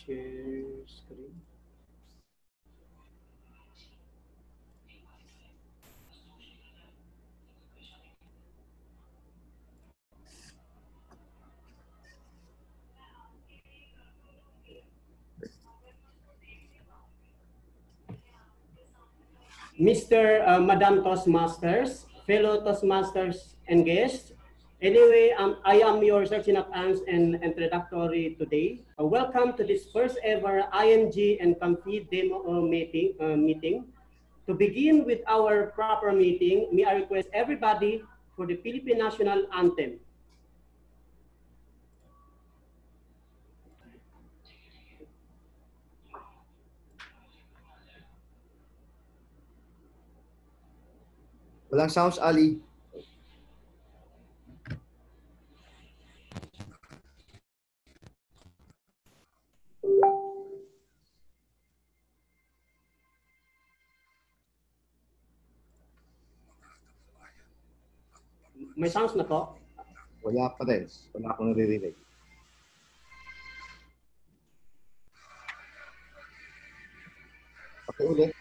share screen. Mr. Madam Toastmasters, fellow Toastmasters and guests. Anyway, I am your searching of arms and introductory today. Welcome to this first ever IMG and Comfy demo meeting. To begin with our proper meeting, may I request everybody for the Philippine National Anthem. Walang sounds, Ali. May sounds na po? Wala pa rin. Wala akong naririnig. Okay, ulit.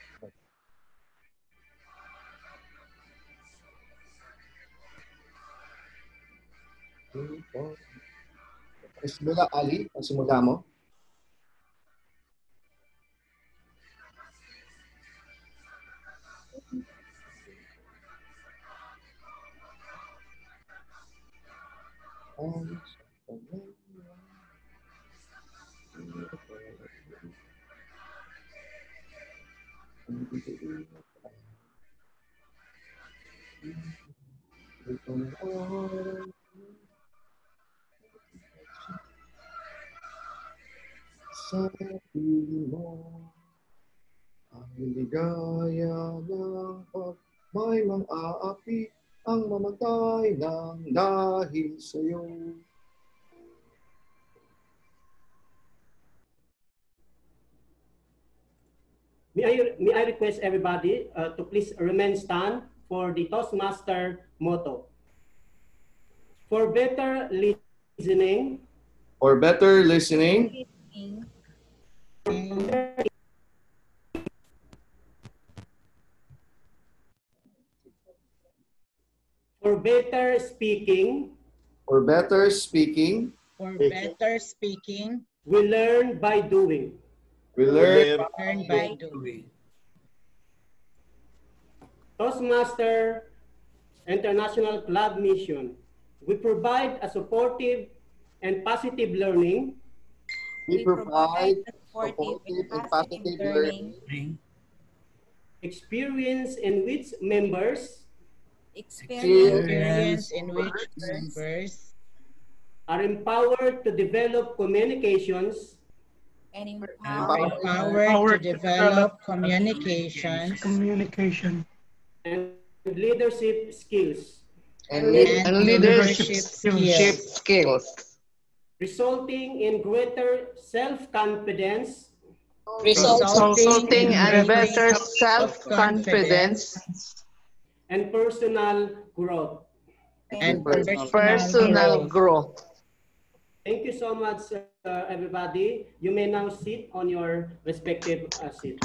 Simula, Ali. Ang simula mo. Sa piling mo ang ligaya ng pag may mang-aapi ang mamatay ng dahil sa'yo. May I request everybody to please remain stand for the Toastmaster motto. For better listening. For better listening. For better speaking. For better speaking. For better speaking. We learn by doing. We learn by doing. Toastmaster International Club Mission. We provide a supportive and positive learning. We provide supportive and positive learning. Experience in which members are empowered to develop communications and empowered to develop communications and leadership skills. Leadership skills. Resulting in greater self-confidence. Resulting in better self-confidence. And personal growth. Personal growth. Thank you so much, everybody. You may now sit on your respective seat.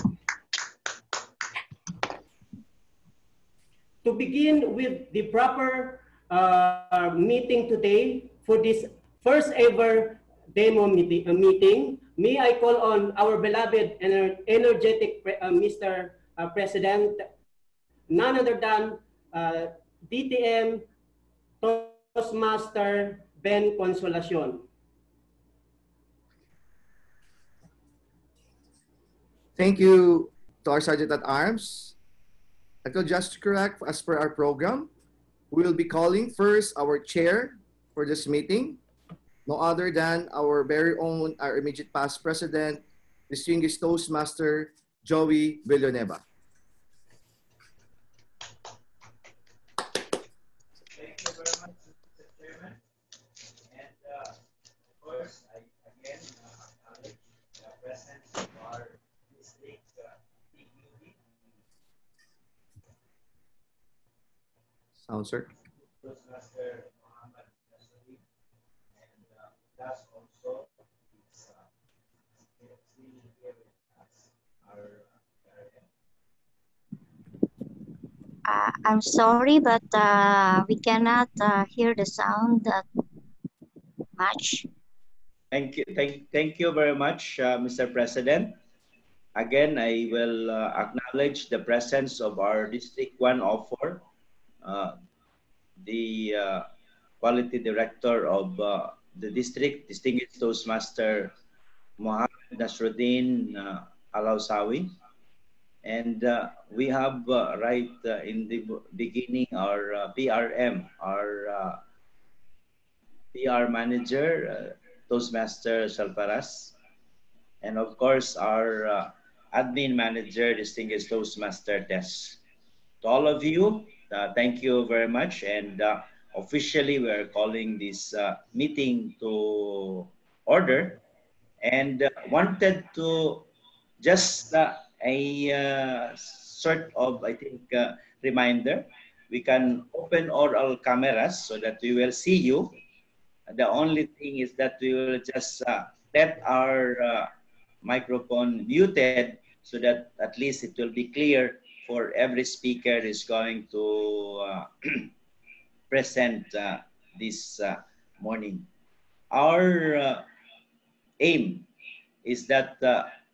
To begin with the proper meeting today for this first ever demo meeting, may I call on our beloved and energetic Mr. President, none other than DTM Toastmaster Ben Consolacion. Thank you to our Sergeant at Arms. Just to correct, as per our program, we will be calling first our chair for this meeting, no other than our very own, our immediate past president, distinguished Toastmaster Joey Villanueva. Thank you very much, Mr. Chairman. And of course, I again acknowledge the presence of our district PQD. Sound, sir. Toastmaster Muhammad Nasri, and thus also his I'm sorry, but we cannot hear the sound that much. Thank you very much, Mr. President. Again, I will acknowledge the presence of our District 104, uh, the Quality Director of the district, Distinguished Toastmaster Mohammed Nasruddin Alausawi. And we have right in the beginning our PRM, our PR Manager, Toastmaster Salparas, and of course our Admin Manager, Distinguished Toastmaster Tess. To all of you, thank you very much. And officially, we are calling this meeting to order and wanted to just sort of, I think, reminder. We can open all our cameras so that we will see you. The only thing is that we will just let our microphone muted so that at least it will be clear for every speaker is going to present this morning. Our aim is that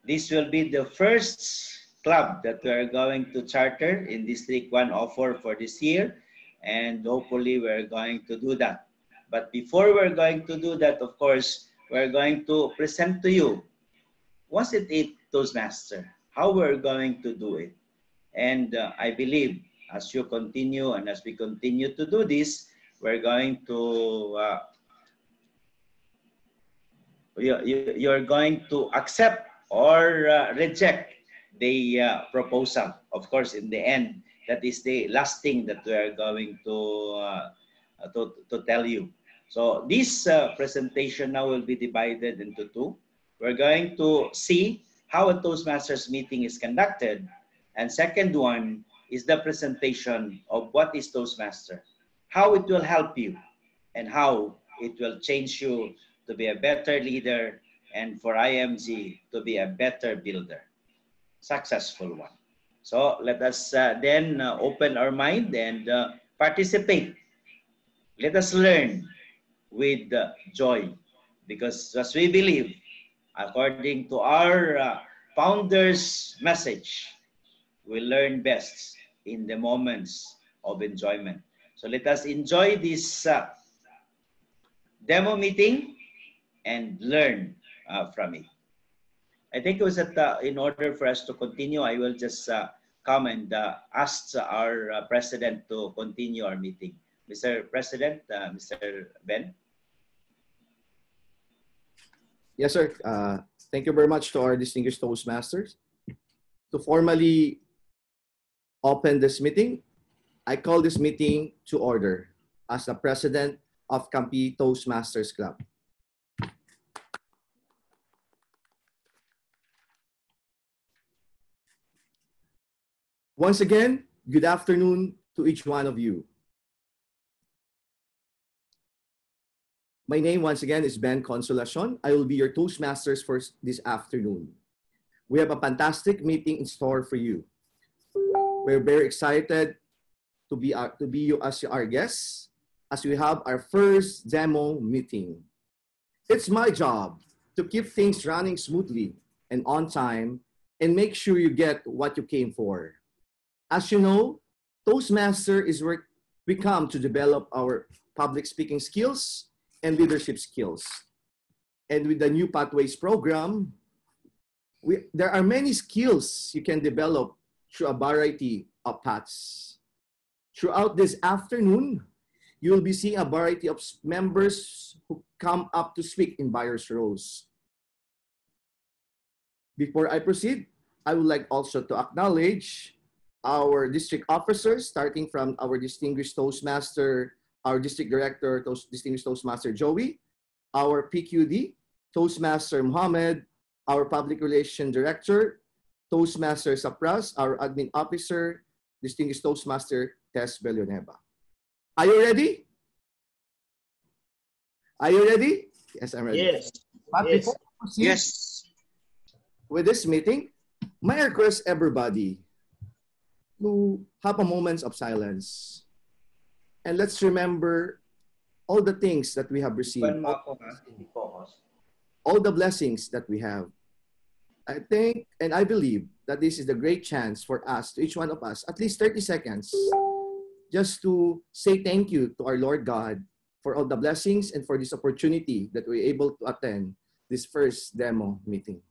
this will be the first club that we are going to charter in District 104 for this year, and hopefully we're going to do that. But before we're going to do that, of course, we're going to present to you, was it Toastmaster? How we're going to do it? And I believe as you continue and as we continue to do this, we're going to you're going to accept or reject the proposal. Of course, in the end, that is the last thing that we are going to tell you. So this presentation now will be divided into two. We're going to see how a Toastmasters meeting is conducted. And second one is the presentation of what is Toastmaster, how it will help you, and how it will change you to be a better leader and for IMG to be a better builder, successful one. So let us then open our mind and participate. Let us learn with joy, because as we believe, according to our founder's message, we learn best in the moments of enjoyment. So let us enjoy this demo meeting and learn from it. I think it was that in order for us to continue, I will just come and ask our president to continue our meeting. Mr. President, Mr. Ben. Yes, sir. Thank you very much to our distinguished Toastmasters. To formally open this meeting, I call this meeting to order as the president of Campi Toastmasters Club. Once again, good afternoon to each one of you. My name once again is Ben Consolacion. I will be your Toastmasters for this afternoon. We have a fantastic meeting in store for you. We're very excited to be you as our guests as we have our first demo meeting. It's my job to keep things running smoothly and on time and make sure you get what you came for. As you know, Toastmaster is where we come to develop our public speaking skills and leadership skills. And with the new Pathways program, there are many skills you can develop through a variety of paths. Throughout this afternoon, you will be seeing a variety of members who come up to speak in various roles. Before I proceed, I would like also to acknowledge our district officers, starting from our distinguished Toastmaster, our district director, distinguished Toastmaster Joey, our PQD, Toastmaster Mohammed, our public relations director, Toastmaster Sapras, our admin officer, distinguished Toastmaster Tess Belloneva. Are you ready? Are you ready? Yes, I'm ready. Yes. But Yes. before we proceed with this meeting, may I request everybody to have a moment of silence. And let's remember all the things that we have received, all the blessings that we have. I think and I believe that this is the great chance for us, to each one of us, at least 30 seconds, just to say thank you to our Lord God for all the blessings and for this opportunity that we're able to attend this first demo meeting.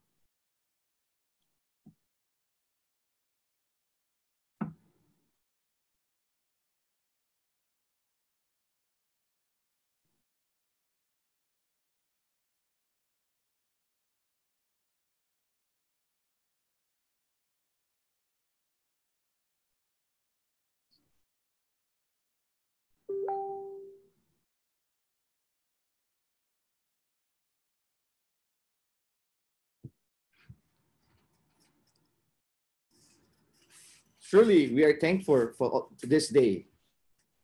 Truly, we are thankful for this day,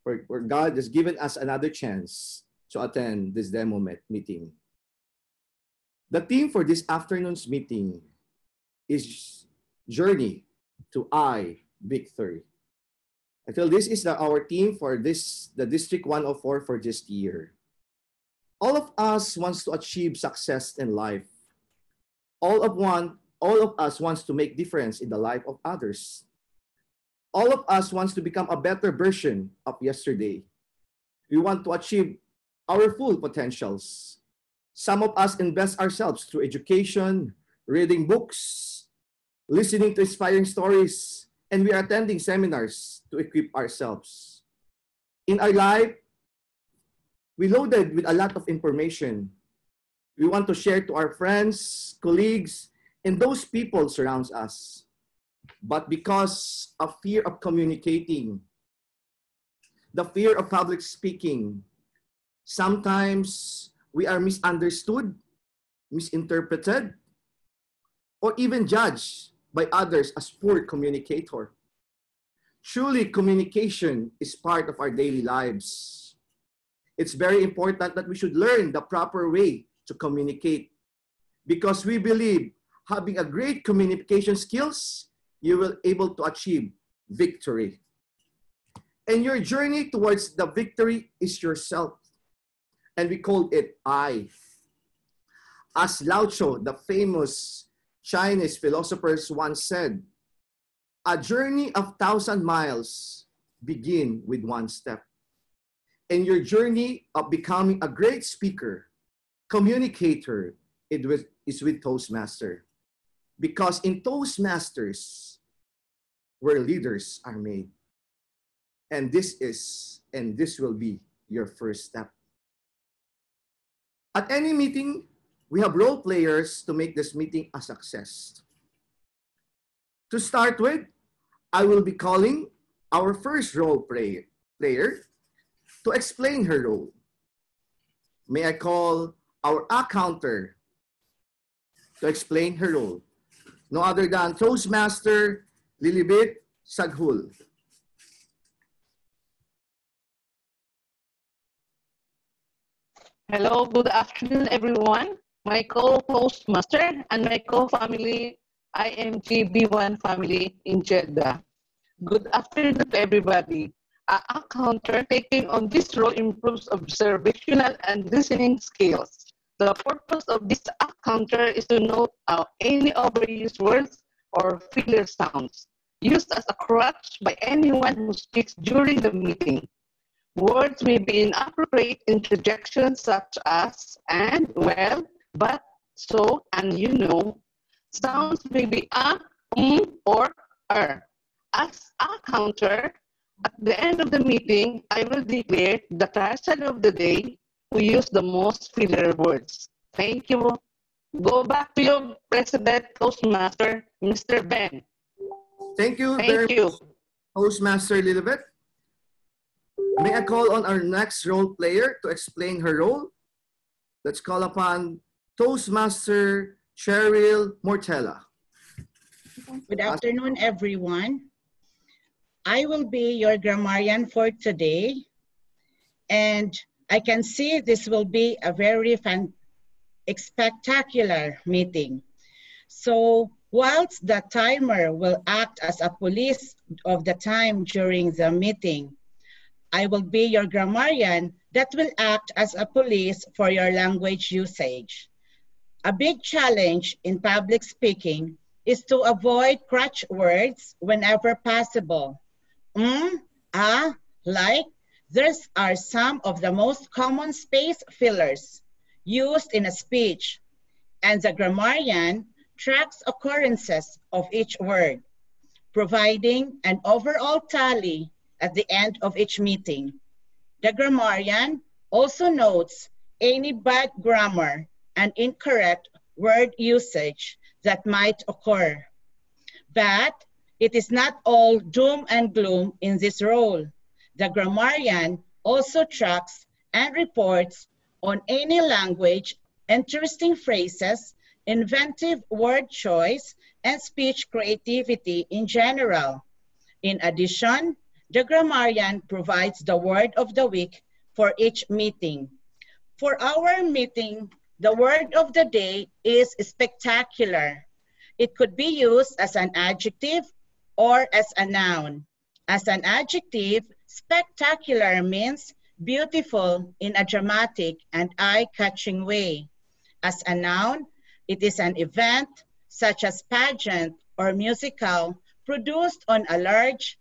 where God has given us another chance to attend this demo meeting. The theme for this afternoon's meeting is Journey to Victory. I feel this is our theme for the District 104 for this year. All of us wants to achieve success in life. All of us wants to make difference in the life of others. All of us wants to become a better version of yesterday. We want to achieve our full potentials. Some of us invest ourselves through education, reading books, listening to inspiring stories, and we are attending seminars to equip ourselves. In our life, we loaded with a lot of information. We want to share to our friends, colleagues, and those people surrounds us. But because of fear of communicating, the fear of public speaking, sometimes we are misunderstood, misinterpreted, or even judged by others as poor communicator. Truly, communication is part of our daily lives. It's very important that we should learn the proper way to communicate, because we believe having a great communication skills, you will able to achieve victory. And your journey towards the victory is yourself. And we call it I. As Lao Tzu, the famous Chinese philosopher, once said, a journey of 1,000 miles begin with one step. And your journey of becoming a great speaker, communicator, is with Toastmaster. Because in Toastmasters, where leaders are made. And this will be your first step. At any meeting, we have role players to make this meeting a success. To start with, I will be calling our first role player to explain her role. May I call our accounter to explain her role? No other than Toastmaster Lilibet Saghul. Hello, good afternoon, everyone. My co-postmaster and my co-family IMG B1 family in Jeddah. Good afternoon to everybody. A counter taking on this role improves observational and listening skills. The purpose of this counter is to note out any overused words or filler sounds used as a crutch by anyone who speaks during the meeting. Words may be inappropriate interjections such as and, well, but, so, and you know. Sounds may be or As a counter, at the end of the meeting, I will declare the person of the day who used the most filler words. Thank you. Go back to your President Toastmaster, Mr. Ben. Thank you Thank you. much, Toastmaster Lilibet. May I call on our next role player to explain her role? Let's call upon Toastmaster Cheryl Mortella. Good afternoon, everyone. I will be your grammarian for today, and I can see this will be a very spectacular meeting. So whilst the timer will act as a police of the time during the meeting. I will be your grammarian that will act as a police for your language usage. A big challenge in public speaking is to avoid crutch words whenever possible. Ah, like, these are some of the most common space fillers used in a speech, and the grammarian tracks occurrences of each word, providing an overall tally at the end of each meeting. The grammarian also notes any bad grammar and incorrect word usage that might occur. But it is not all doom and gloom in this role. The grammarian also tracks and reports on any language, interesting phrases, inventive word choice, and speech creativity in general. In addition, the grammarian provides the word of the week for each meeting. For our meeting, the word of the day is spectacular. It could be used as an adjective or as a noun. As an adjective, spectacular means beautiful in a dramatic and eye-catching way. As a noun, it is an event such as pageant or musical produced on a large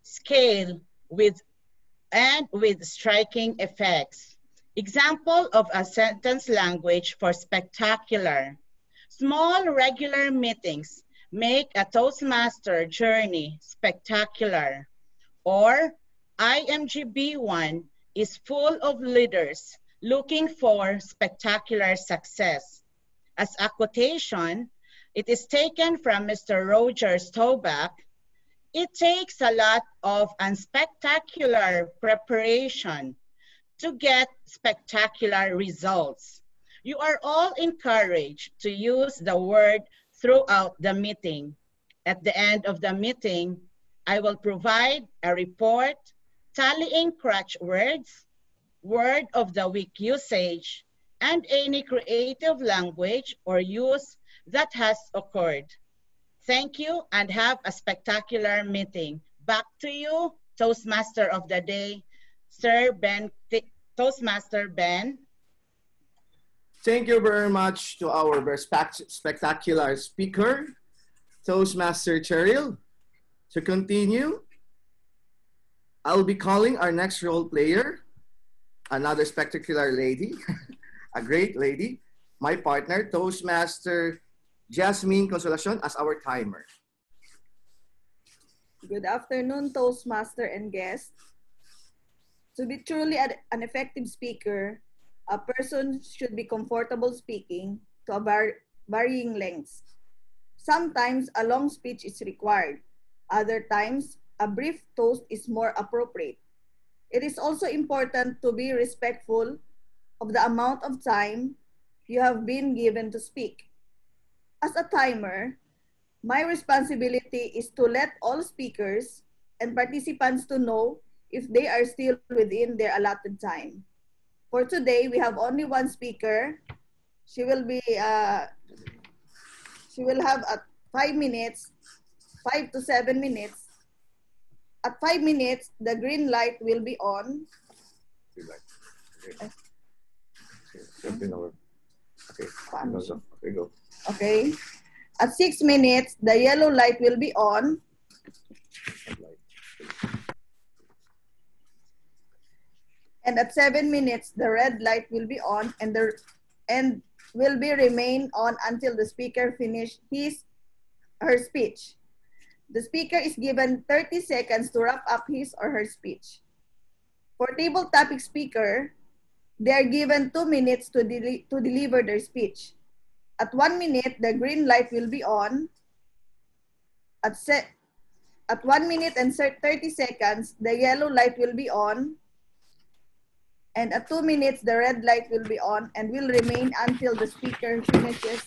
scale with striking effects. Example of a sentence language for spectacular. Small regular meetings make a Toastmaster journey spectacular. Or IMG B1 is full of leaders looking for spectacular success. As a quotation, it is taken from Mr. Roger Staubach. It takes a lot of unspectacular preparation to get spectacular results. You are all encouraged to use the word throughout the meeting. At the end of the meeting, I will provide a report tallying crutch words, word of the week usage, and any creative language or use that has occurred. Thank you and have a spectacular meeting. Back to you, Toastmaster of the Day, Sir Ben, Toastmaster Ben. Thank you very much to our very spectacular speaker, Toastmaster Cheryl. To continue, I'll be calling our next role player, another spectacular lady, a great lady, my partner, Toastmaster Jasmine Consolacion as our timer. Good afternoon, Toastmaster and guests. To be truly an effective speaker, a person should be comfortable speaking to a varying lengths. Sometimes a long speech is required. Other times, a brief toast is more appropriate. It is also important to be respectful of the amount of time you have been given to speak. As a timer, my responsibility is to let all speakers and participants to know if they are still within their allotted time. For today, we have only one speaker. She will have 5 minutes, 5 to 7 minutes. At 5 minutes, the green light will be on. Green light. Okay, go. Okay. At 6 minutes, the yellow light will be on. And at 7 minutes, the red light will be on and will be remain on until the speaker finish her speech. The speaker is given 30 seconds to wrap up his or her speech. For table topic speaker, they are given 2 minutes to deliver their speech. At 1 minute, the green light will be on. At 1 minute and 30 seconds, the yellow light will be on. And at 2 minutes, the red light will be on and will remain until the speaker finishes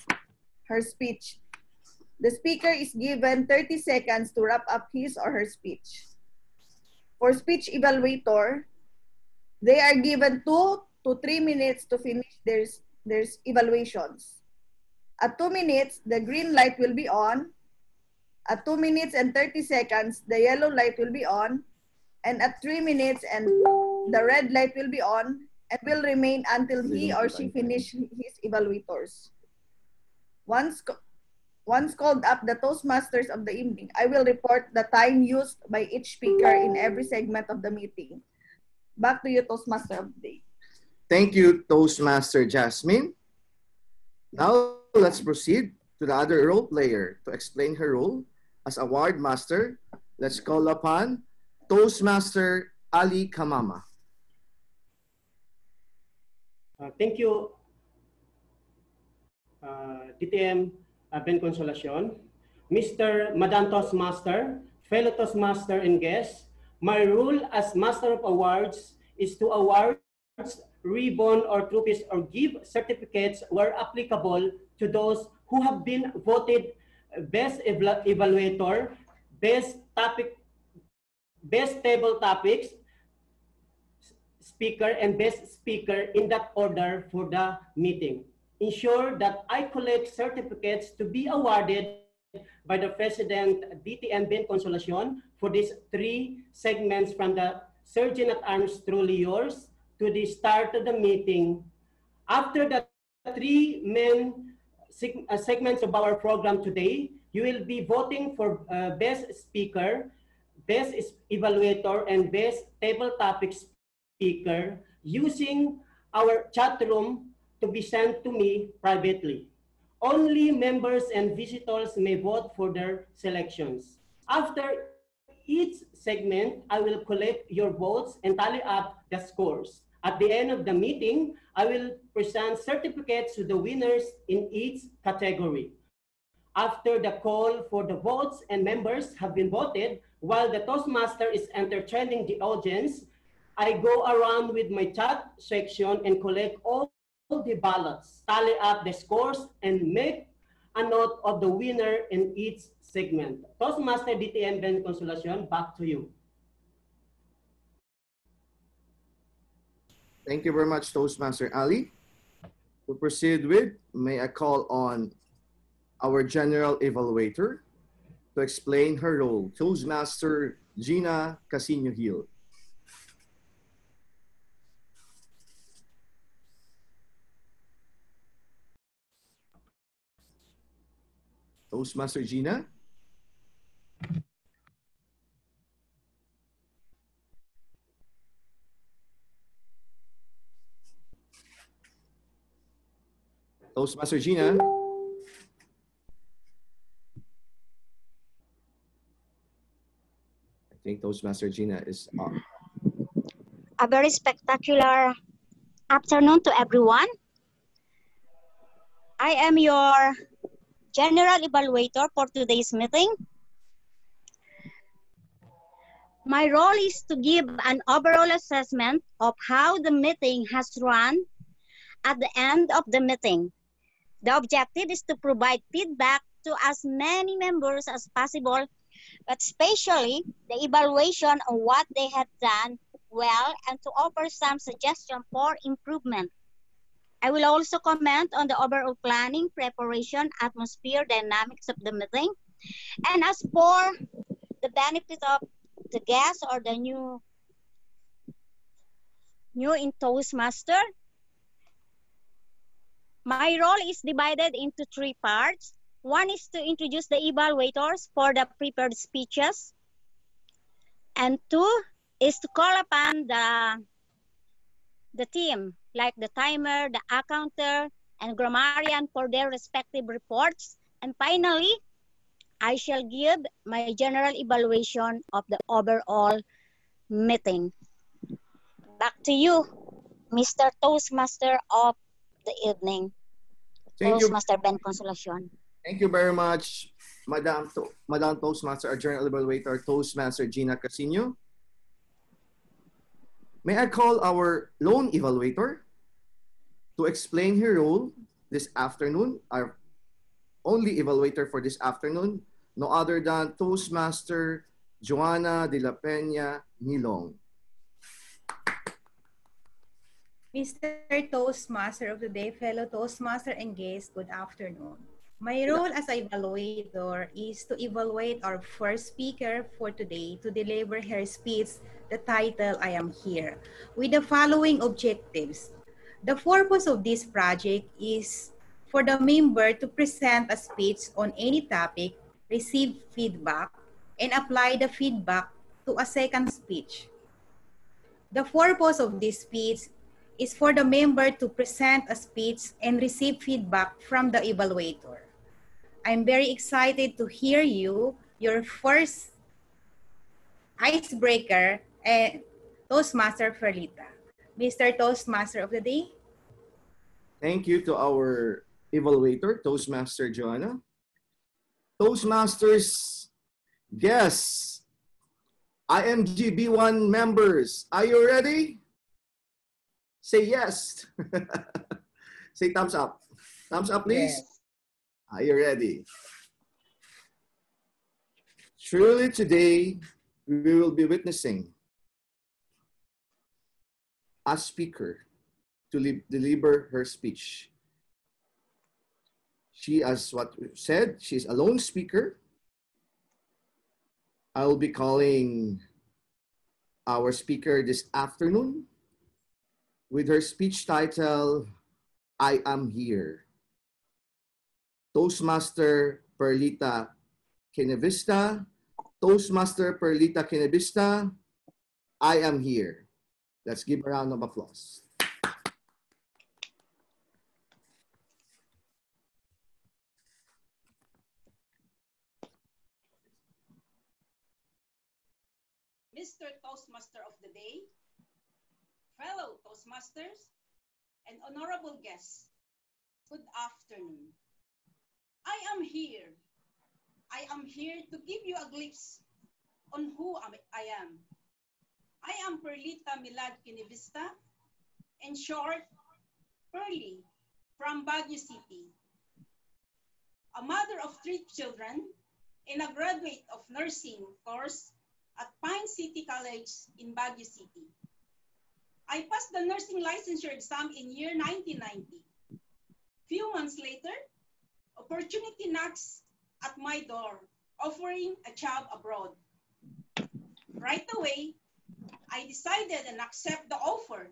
her speech. The speaker is given 30 seconds to wrap up his or her speech. For speech evaluator, they are given 2 to 3 minutes to finish their evaluations. At 2 minutes, the green light will be on. At 2 minutes and 30 seconds, the yellow light will be on. And at 3 minutes, and the red light will be on and will remain until he or she finish his evaluators. Once called up the Toastmasters of the evening, I will report the time used by each speaker in every segment of the meeting. Back to you, Toastmaster of the day. Thank you, Toastmaster Jasmine. Now, let's proceed to the other role player to explain her role as award master. Let's call upon Toastmaster Ali Kamama. Thank you, DTM Ben Consolacion, Madam Toastmaster, fellow Toastmaster and guests. My role as Master of Awards is to award ribbon or trophies or give certificates where applicable to those who have been voted best evaluator, best table topics, speaker, and best speaker in that order for the meeting. Ensure that I collect certificates to be awarded by the President DTM Ben Consolacion for these 3 segments from the Surgeon at Arms Truly Yours to the start of the meeting. After the 3 main segments of our program today, you will be voting for best speaker, best evaluator, and best table topic speaker using our chat room to be sent to me privately. Only members and visitors may vote for their selections. After each segment, I will collect your votes and tally up the scores. At the end of the meeting, I will present certificates to the winners in each category. After the call for the votes and members have been voted, while the Toastmaster is entertaining the audience, I go around with my chat section and collect all the ballots, tally up the scores, and make a note of the winner in each segment. Toastmaster DTM Ben Consolacion, back to you. Thank you very much, Toastmaster Ali. To proceed with, may I call on our General Evaluator to explain her role, Toastmaster Gina Casino Hill. Toastmaster Gina? Toastmaster Gina? I think Toastmaster Gina is off. A very spectacular afternoon to everyone. I am your general evaluator for today's meeting. My role is to give an overall assessment of how the meeting has run at the end of the meeting. The objective is to provide feedback to as many members as possible, but especially the evaluation of what they have done well and to offer some suggestions for improvement. I will also comment on the overall planning, preparation, atmosphere, dynamics of the meeting. And as for the benefit of the guests or the new in Toastmaster, my role is divided into 3 parts. One is to introduce the evaluators for the prepared speeches. And 2 is to call upon the team, like the timer, the accounter, and grammarian for their respective reports. And finally, I shall give my general evaluation of the overall meeting. Back to you, Mr. Toastmaster of the evening. Toastmaster Ben Consolacion. Thank you very much, Madam Toastmaster, our General Evaluator, Toastmaster Gina Casino. May I call our lone evaluator to explain her role this afternoon, our only evaluator for this afternoon, no other than Toastmaster Joanna de la Peña Nilong. Mr. Toastmaster of the day, fellow Toastmaster and guests, good afternoon. My role as evaluator is to evaluate our first speaker for today to deliver her speech, the title I Am Here, with the following objectives. The purpose of this project is for the member to present a speech on any topic, receive feedback, and apply the feedback to a second speech. The purpose of this speech is for the member to present a speech and receive feedback from the evaluator. I'm very excited to hear you, your first icebreaker, and Toastmaster Ferlita. Mr. Toastmaster of the Day. Thank you to our evaluator, Toastmaster Joanna. Toastmasters, guests, IMG B1 members, are you ready? Say yes. Say thumbs up. Thumbs up, please. Yes. Are you ready? Truly today, we will be witnessing a speaker to deliver her speech. She, as what we said, she's a lone speaker. I will be calling our speaker this afternoon with her speech title, I Am Here. Toastmaster Perlita Kinevista, Toastmaster Perlita Kinevista, I am here. Let's give a round of applause. Mr. Toastmaster of the Day, fellow Toastmasters, and honorable guests, good afternoon. I am here. I am here to give you a glimpse on who I am. I am Perlita Milad Kinevista, in short, Perly, from Baguio City. A mother of 3 children and a graduate of nursing course at Pine City College in Baguio City. I passed the nursing licensure exam in year 1990. Few months later, opportunity knocks at my door, offering a job abroad. Right away, I decided and accept the offer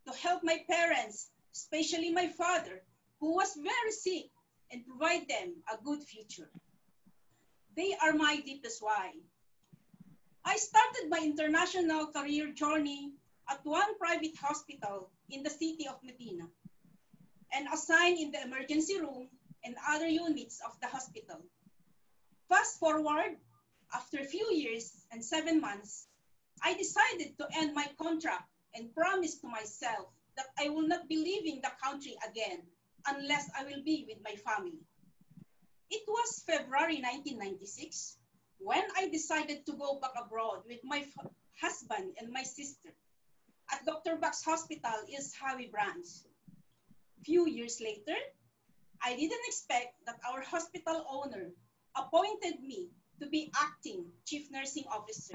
to help my parents, especially my father, who was very sick, and provide them a good future. They are my deepest why. I started my international career journey at one private hospital in the city of Medina and assigned in the emergency room and other units of the hospital. Fast forward, after a few years and 7 months, I decided to end my contract and promised to myself that I will not be leaving the country again unless I will be with my family. It was February 1996 when I decided to go back abroad with my husband and my sister at Dr. Bak's Hospital East Hawi branch. Few years later, I didn't expect that our hospital owner appointed me to be acting chief nursing officer.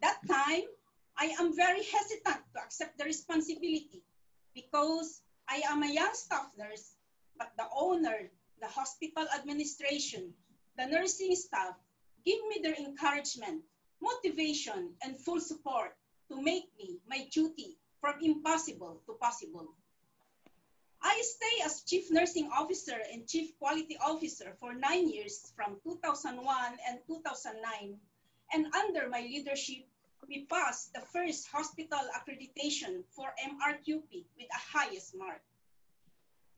That time, I am very hesitant to accept the responsibility because I am a young staff nurse, but the owner, the hospital administration, the nursing staff give me their encouragement, motivation, and full support to make me my duty from impossible to possible. I stay as Chief Nursing Officer and Chief Quality Officer for 9 years from 2001 and 2009, and under my leadership, we passed the first hospital accreditation for MRQP with a highest mark.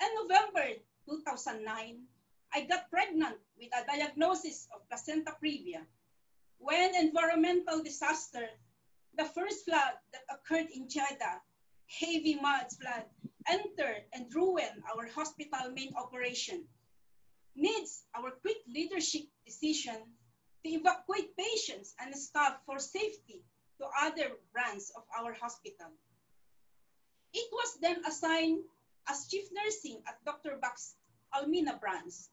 In November 2009, I got pregnant with a diagnosis of placenta previa when environmental disaster, the first flood that occurred in Jeddah, heavy mud flood, entered and ruined our hospital main operation, needs our quick leadership decision to evacuate patients and staff for safety to other branches of our hospital. It was then assigned as chief nursing at Dr. Bak's Almina branch.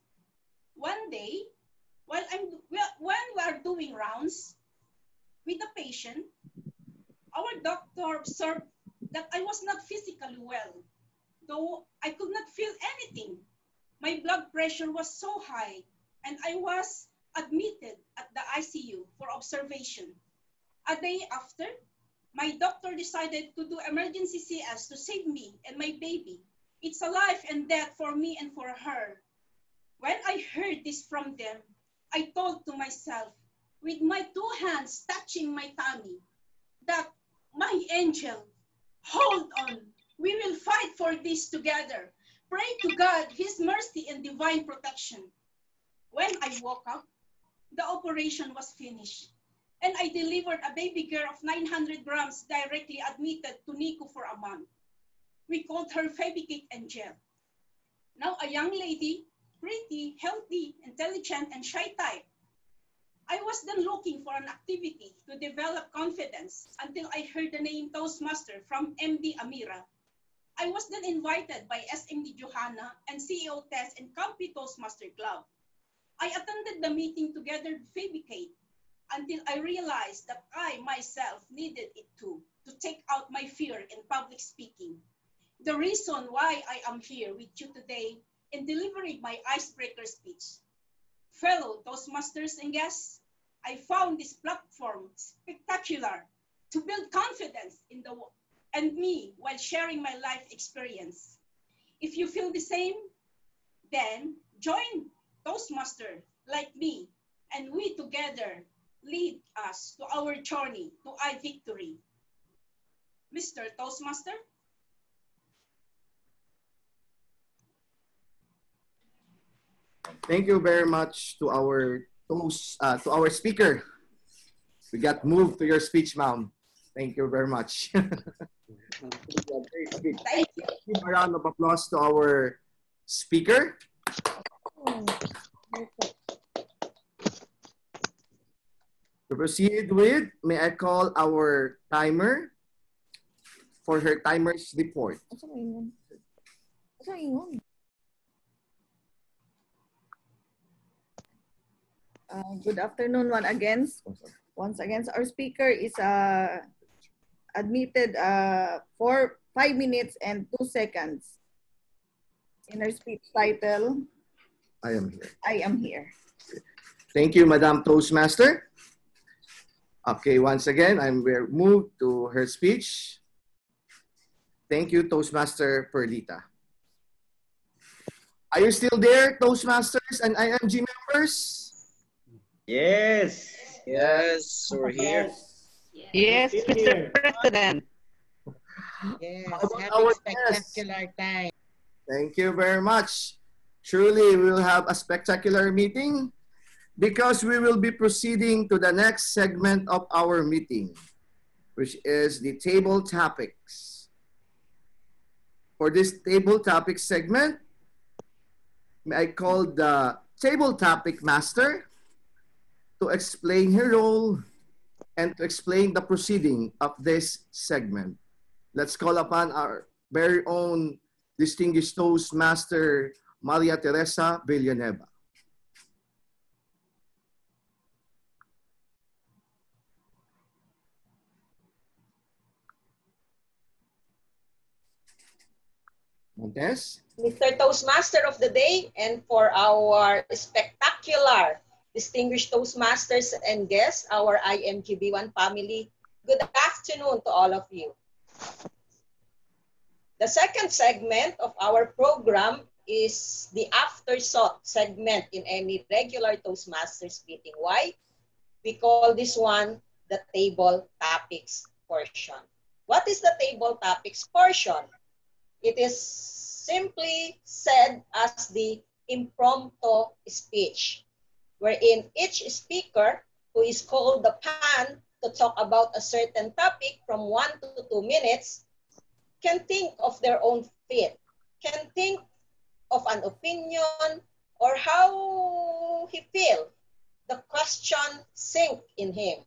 One day, when we are doing rounds with the patient, our doctor observed that I was not physically well, though I could not feel anything. My blood pressure was so high, and I was admitted at the ICU for observation. A day after, my doctor decided to do emergency CS to save me and my baby. It's a life and death for me and for her. When I heard this from them, I told to myself, with my two hands touching my tummy, that my angel, hold on. We will fight for this together. Pray to God, His mercy and divine protection. When I woke up, the operation was finished, and I delivered a baby girl of 900 grams directly admitted to NICU for a month. We called her Baby Cake Angel. Now a young lady, pretty, healthy, intelligent, and shy type. I was then looking for an activity to develop confidence until I heard the name Toastmaster from MD Amira. I was then invited by SMD Johanna and CEO Tess and Campi Toastmaster Club. I attended the meeting together with Phoebe Kate until I realized that I myself needed it too, to take out my fear in public speaking. The reason why I am here with you today in delivering my icebreaker speech. Fellow Toastmasters and guests, I found this platform spectacular to build confidence in the and me while sharing my life experience. If you feel the same, then join Toastmaster like me, and we together lead us to our journey to victory. Mr. Toastmaster? Thank you very much to our speaker. We got moved to your speech, ma'am. Thank you very much. Thank you. Give a round of applause to our speaker. To proceed with, may I call our timer for her timer's report. Good afternoon once again. Our speaker is admitted for 5 minutes and 2 seconds in her speech title, I am here. I am here. Thank you, Madam Toastmaster. Okay, once again, we're moved to her speech. Thank you, Toastmaster Perlita. Are you still there, Toastmasters and IMG members? Yes. Yes, we're here. Yes, Mr. President. Yes, How about happy our spectacular time. Thank you very much. Truly, we will have a spectacular meeting because we will be proceeding to the next segment of our meeting, which is the table topics. For this table topic segment, I call the table topic master to explain her role and to explain the proceeding of this segment. Let's call upon our very own distinguished Toastmaster, Maria Teresa Villanueva. Montes? Mr. Toastmaster of the day, and for our spectacular distinguished Toastmasters and guests, our IMG B1 family, good afternoon to all of you. The second segment of our program is the afterthought segment in any regular Toastmasters meeting. Why? We call this one the table topics portion. What is the table topics portion? It is simply said as the impromptu speech, wherein each speaker, who is called the pan to talk about a certain topic from 1 to 2 minutes, can think of their own feet, can think of an opinion or how he feels the question sink in him.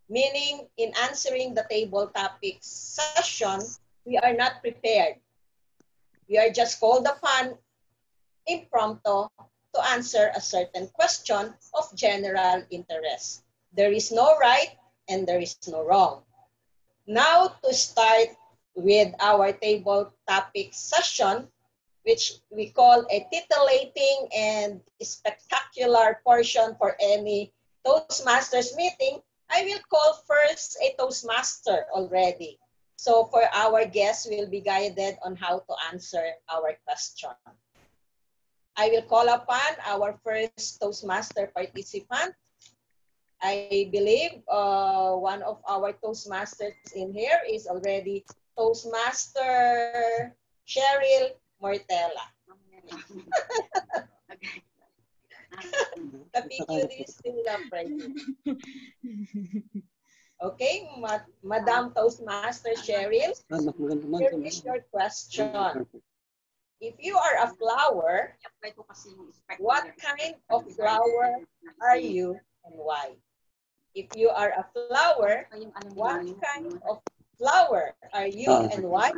Meaning, in answering the table topic session, we are not prepared. We are just called upon impromptu to answer a certain question of general interest. There is no right and there is no wrong. Now to start with our table topic session, which we call a titillating and spectacular portion for any Toastmasters meeting, I will call first a Toastmaster already. So for our guests, will be guided on how to answer our question. I will call upon our first Toastmaster participant. I believe one of our Toastmasters in here is already Toastmaster Cheryl Mortella. The PQD is still not present. Okay, Madam Toastmaster Cheryl, here is your question. If you are a flower, what kind of flower are you and why? If you are a flower, what kind of flower are you and why?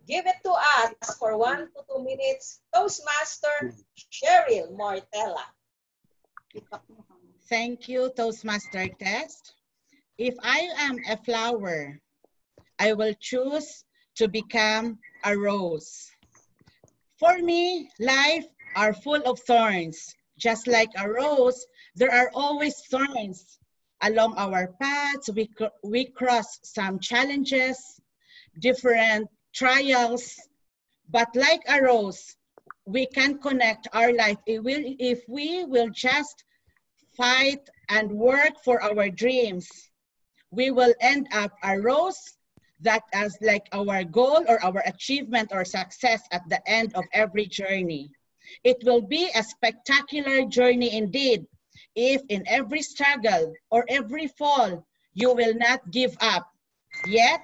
Give it to us for 1 to 2 minutes. Toastmaster Cheryl Mortella. Thank you, Toastmaster Test. If I am a flower, I will choose to become a rose. For me, life are full of thorns. Just like a rose, there are always thorns. Along our paths, we cross some challenges, different trials, but like a rose, we can connect our life if we will just fight and work for our dreams. We will end up a rose that is like our goal or our achievement or success at the end of every journey. It will be a spectacular journey indeed if in every struggle or every fall, you will not give up. Yet,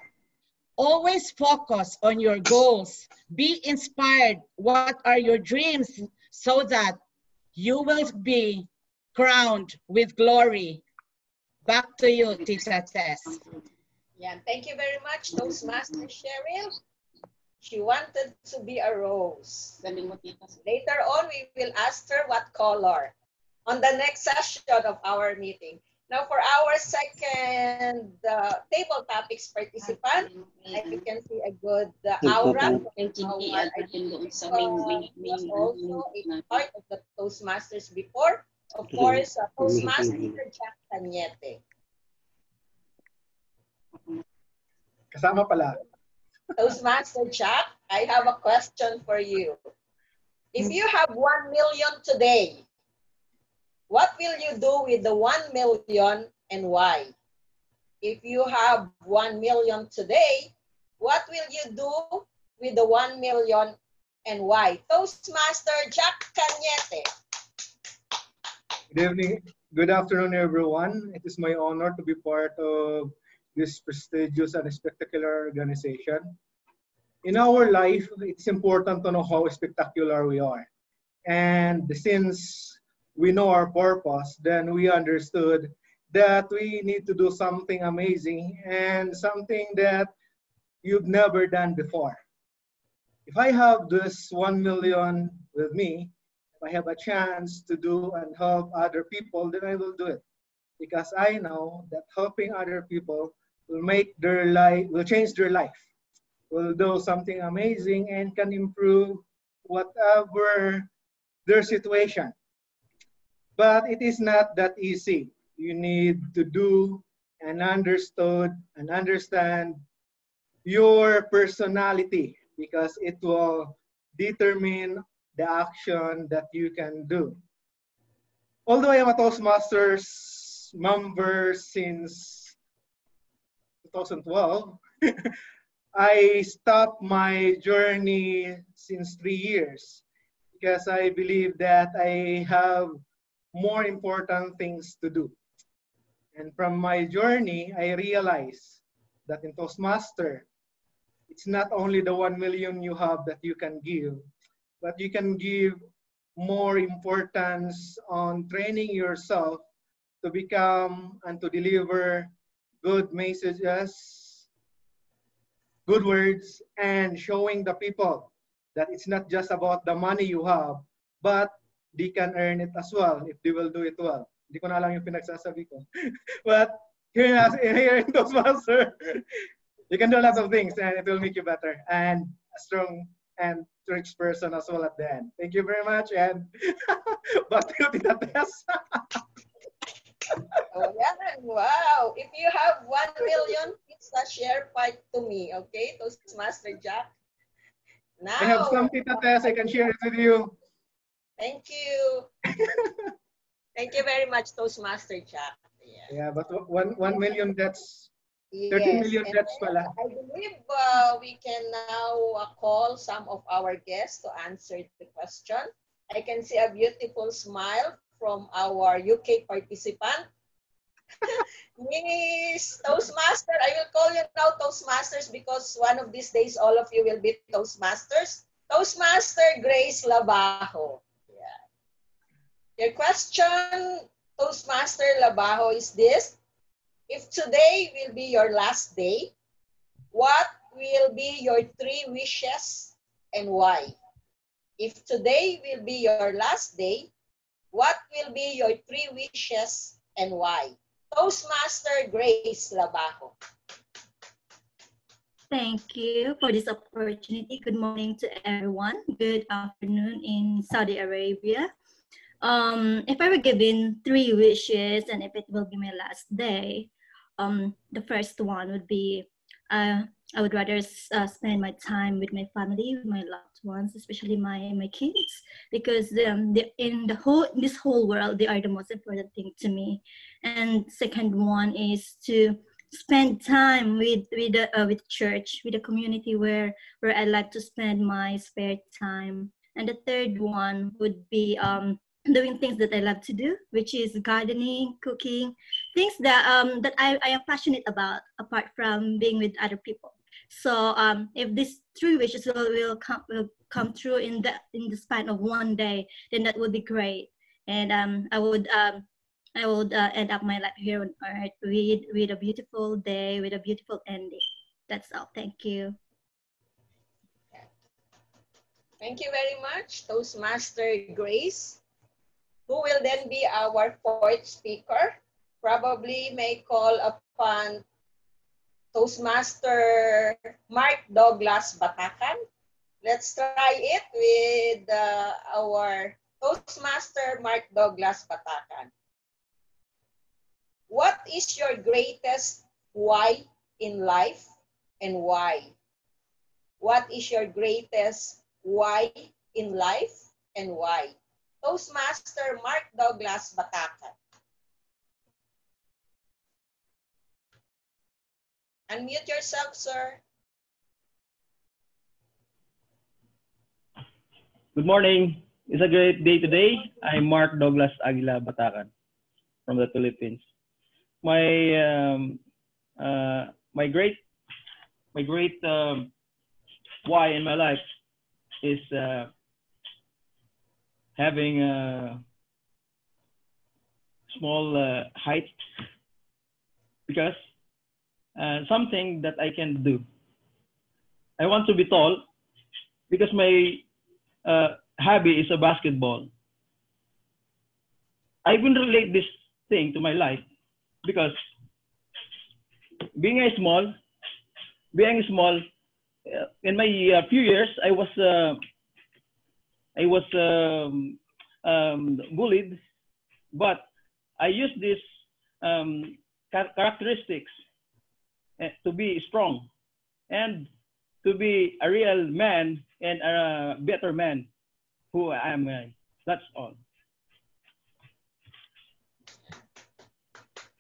always focus on your goals. Be inspired. What are your dreams so that you will be crowned with glory. Back to you, Tita Tess. Yeah, thank you very much, Toastmaster Cheryl. She wanted to be a rose. Later on, we will ask her what color on the next session of our meeting. Now, for our second table topics participant, you can see a good aura. Was also a part of the Toastmasters before. Of course, Toastmaster Jack Cañete. Kasama pala. Toastmaster Jack, I have a question for you. If you have 1 million today, what will you do with the 1 million and why? If you have 1 million today, what will you do with the 1 million and why? Toastmaster Jack Cañete. Good evening. Good afternoon, everyone. It is my honor to be part of this prestigious and spectacular organization. In our life, it's important to know how spectacular we are. And since we know our purpose, then we understood that we need to do something amazing and something that you've never done before. If I have this 1 million with me, if I have a chance to do and help other people, then I will do it. Because I know that helping other people will make their life, will change their life, will do something amazing and can improve whatever their situation. But it is not that easy. You need to do and understand your personality because it will determine the action that you can do. Although I am a Toastmasters member since 2012, I stopped my journey since 3 years because I believe that I have more important things to do. And from my journey, I realized that in Toastmaster, it's not only the 1 million you have that you can give, but you can give more importance on training yourself to become and to deliver good messages, good words, and showing the people that it's not just about the money you have, but they can earn it as well if they will do it well. Hindi ko na alam yung pinagsasabi ko. But here in Toastmaster, you can do a lot of things and it will make you better and strong and tricks person as well at the end. Thank you very much, and back to you, Tita Tess. Oh, yeah. Wow. If you have 1 million, please share part to me. Okay, Toastmaster Jack. I have Now, some, Tita Tess. I can share it with you. thank you. Thank you very much, Toastmaster Jack. Yeah, but 1 million, that's 13 Yes, million and that's then pala. I believe we can now call some of our guests to answer the question. I can see a beautiful smile from our UK participant. Miss Toastmaster, I will call you now Toastmasters because one of these days all of you will be Toastmasters. Toastmaster Grace Labajo. Yeah. Your question, Toastmaster Labajo, is this. If today will be your last day, what will be your 3 wishes and why? If today will be your last day, what will be your 3 wishes and why? Toastmaster Grace Labajo. Thank you for this opportunity. Good morning to everyone. Good afternoon in Saudi Arabia. If I were given 3 wishes and if it will be my last day, the first one would be I would rather spend my time with my family, with my loved ones, especially my kids, because this whole world they are the most important thing to me. And second one is to spend time with church, with the community where I like to spend my spare time. And the third one would be doing things that I love to do, which is gardening, cooking, things that I am passionate about apart from being with other people. So if these 3 wishes will come true in the span of 1 day, then that would be great. And I would end up my life here on earth with a beautiful day, with a beautiful ending. That's all. Thank you. Thank you very much, Toastmaster Grace, who will then be our 4th speaker. Probably may call upon Toastmaster Mark Douglas Batacan. Let's try it with our Toastmaster Mark Douglas Batacan. What is your greatest why in life and why? What is your greatest why in life and why? Toastmaster Mark Douglas Batacan. Unmute yourself, sir. Good morning. It's a great day today. I'm Mark Douglas Aguila Batacan from the Philippines. My great why in my life is having a small height, because something that I can do. I want to be tall because my hobby is a basketball. I will relate this thing to my life because being small, in my few years, I was bullied, but I used these characteristics to be strong and to be a real man and a better man who I am. That's all.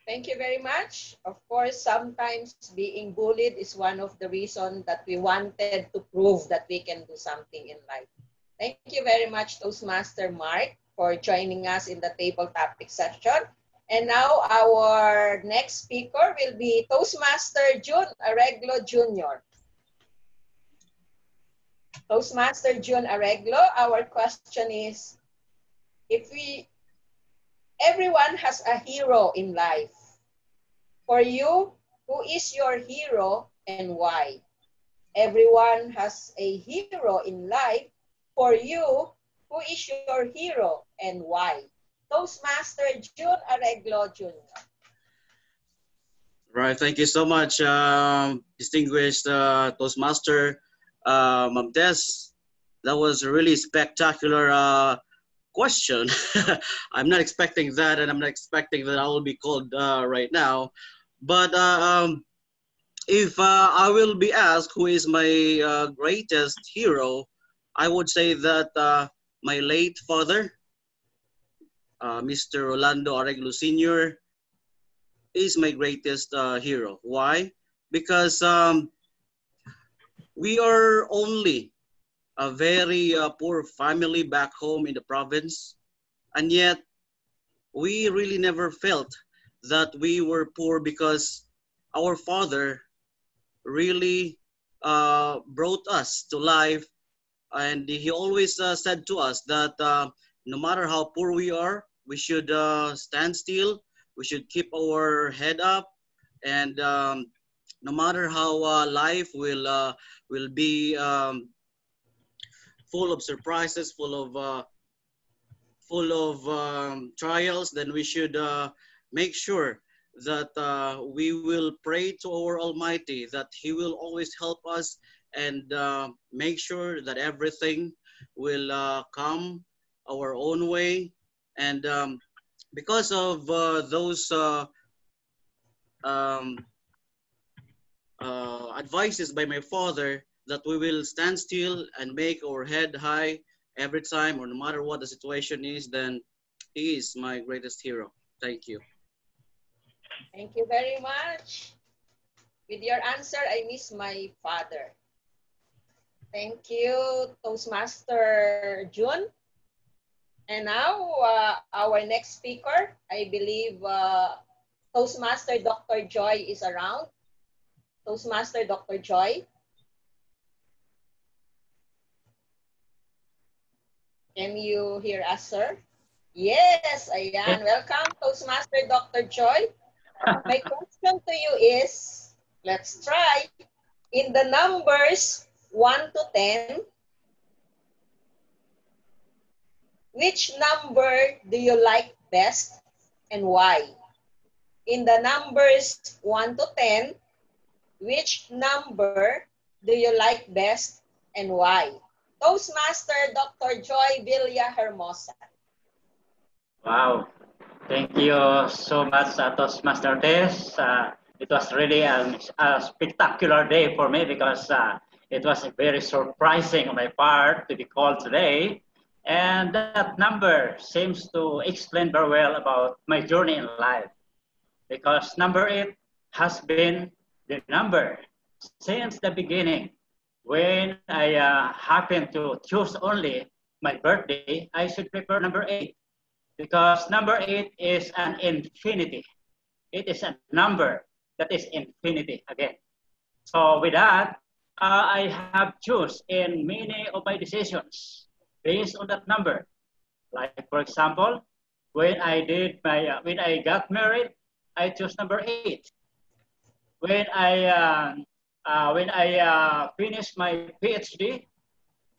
Thank you very much. Of course, sometimes being bullied is one of the reasons that we wanted to prove that we can do something in life. Thank you very much, Toastmaster Mark, for joining us in the table topic section. And now our next speaker will be Toastmaster June Areglo Jr. Toastmaster June Areglo, our question is, everyone has a hero in life. For you, who is your hero and why? Everyone has a hero in life. For you, who is your hero and why? Toastmaster June Areglo Jr. Right, thank you so much, distinguished Toastmaster Ma'am Tess. That was a really spectacular question. I'm not expecting that, and I'm not expecting that I will be called right now. But if I will be asked who is my greatest hero, I would say that my late father, Mr. Rolando Areglo Sr., is my greatest hero. Why? Because we are only a very poor family back home in the province, and yet we really never felt that we were poor because our father really brought us to life, and he always said to us that no matter how poor we are, we should stand still, we should keep our head up, and no matter how life will be full of surprises, full of trials, then we should make sure that we will pray to our Almighty that He will always help us and make sure that everything will come our own way. And because of those um, advices by my father, that we will stand still and make our head high every time, or no matter what the situation is, then he is my greatest hero. Thank you. Thank you very much. With your answer, I miss my father. Thank you, Toastmaster June. And now, our next speaker, I believe Toastmaster Dr. Joy is around. Toastmaster Dr. Joy. Can you hear us, sir? Yes, ayan. Welcome, Toastmaster Dr. Joy. My question to you is, let's try. In the numbers 1 to 10, which number do you like best and why? In the numbers 1 to 10, which number do you like best and why? Toastmaster Dr. Joy Villa Hermosa. Wow. Thank you so much, Toastmaster Tess. It was really a spectacular day for me because it was very surprising on my part to be called today. And that number seems to explain very well about my journey in life because number 8 has been the number since the beginning. When I happen to choose only my birthday, I should prefer number 8 because number 8 is an infinity. It is a number that is infinity again. So with that, I have choose in many of my decisions based on that number. Like for example, when I got married, I chose number 8. When I finished my PhD,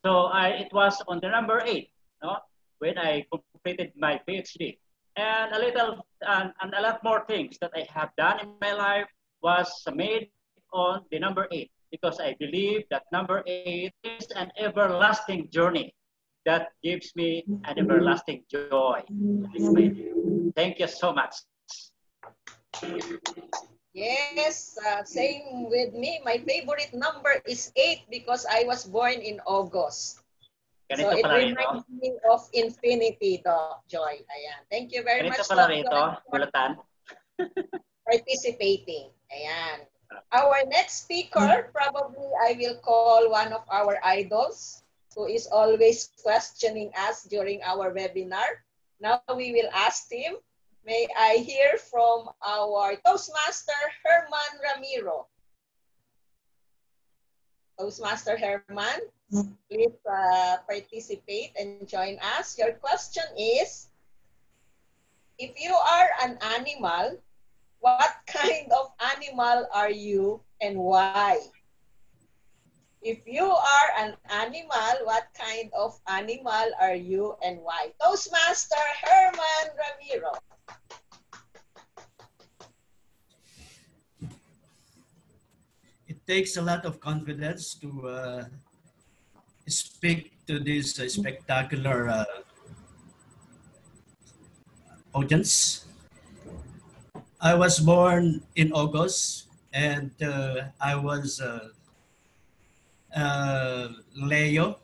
so it was on the number 8. No, when I completed my PhD, and and a lot more things that I have done in my life was made on the number 8 because I believe that number 8 is an everlasting journey that gives me an everlasting joy. Thank you so much. Yes, same with me. My favorite number is 8 because I was born in August. So it reminds me of infinity, Doc Joy. Ayan. Thank you very much, Doc Joy, for participating. Ayan. Our next speaker, probably I will call one of our idols who is always questioning us during our webinar. Now we will ask him. May I hear from our Toastmaster, Herman Ramiro. Toastmaster Herman, please participate and join us. Your question is, if you are an animal, what kind of animal are you and why? If you are an animal, what kind of animal are you and why? Toastmaster Herman Ramiro. It takes a lot of confidence to speak to this spectacular audience. I was born in August, and I was Leo.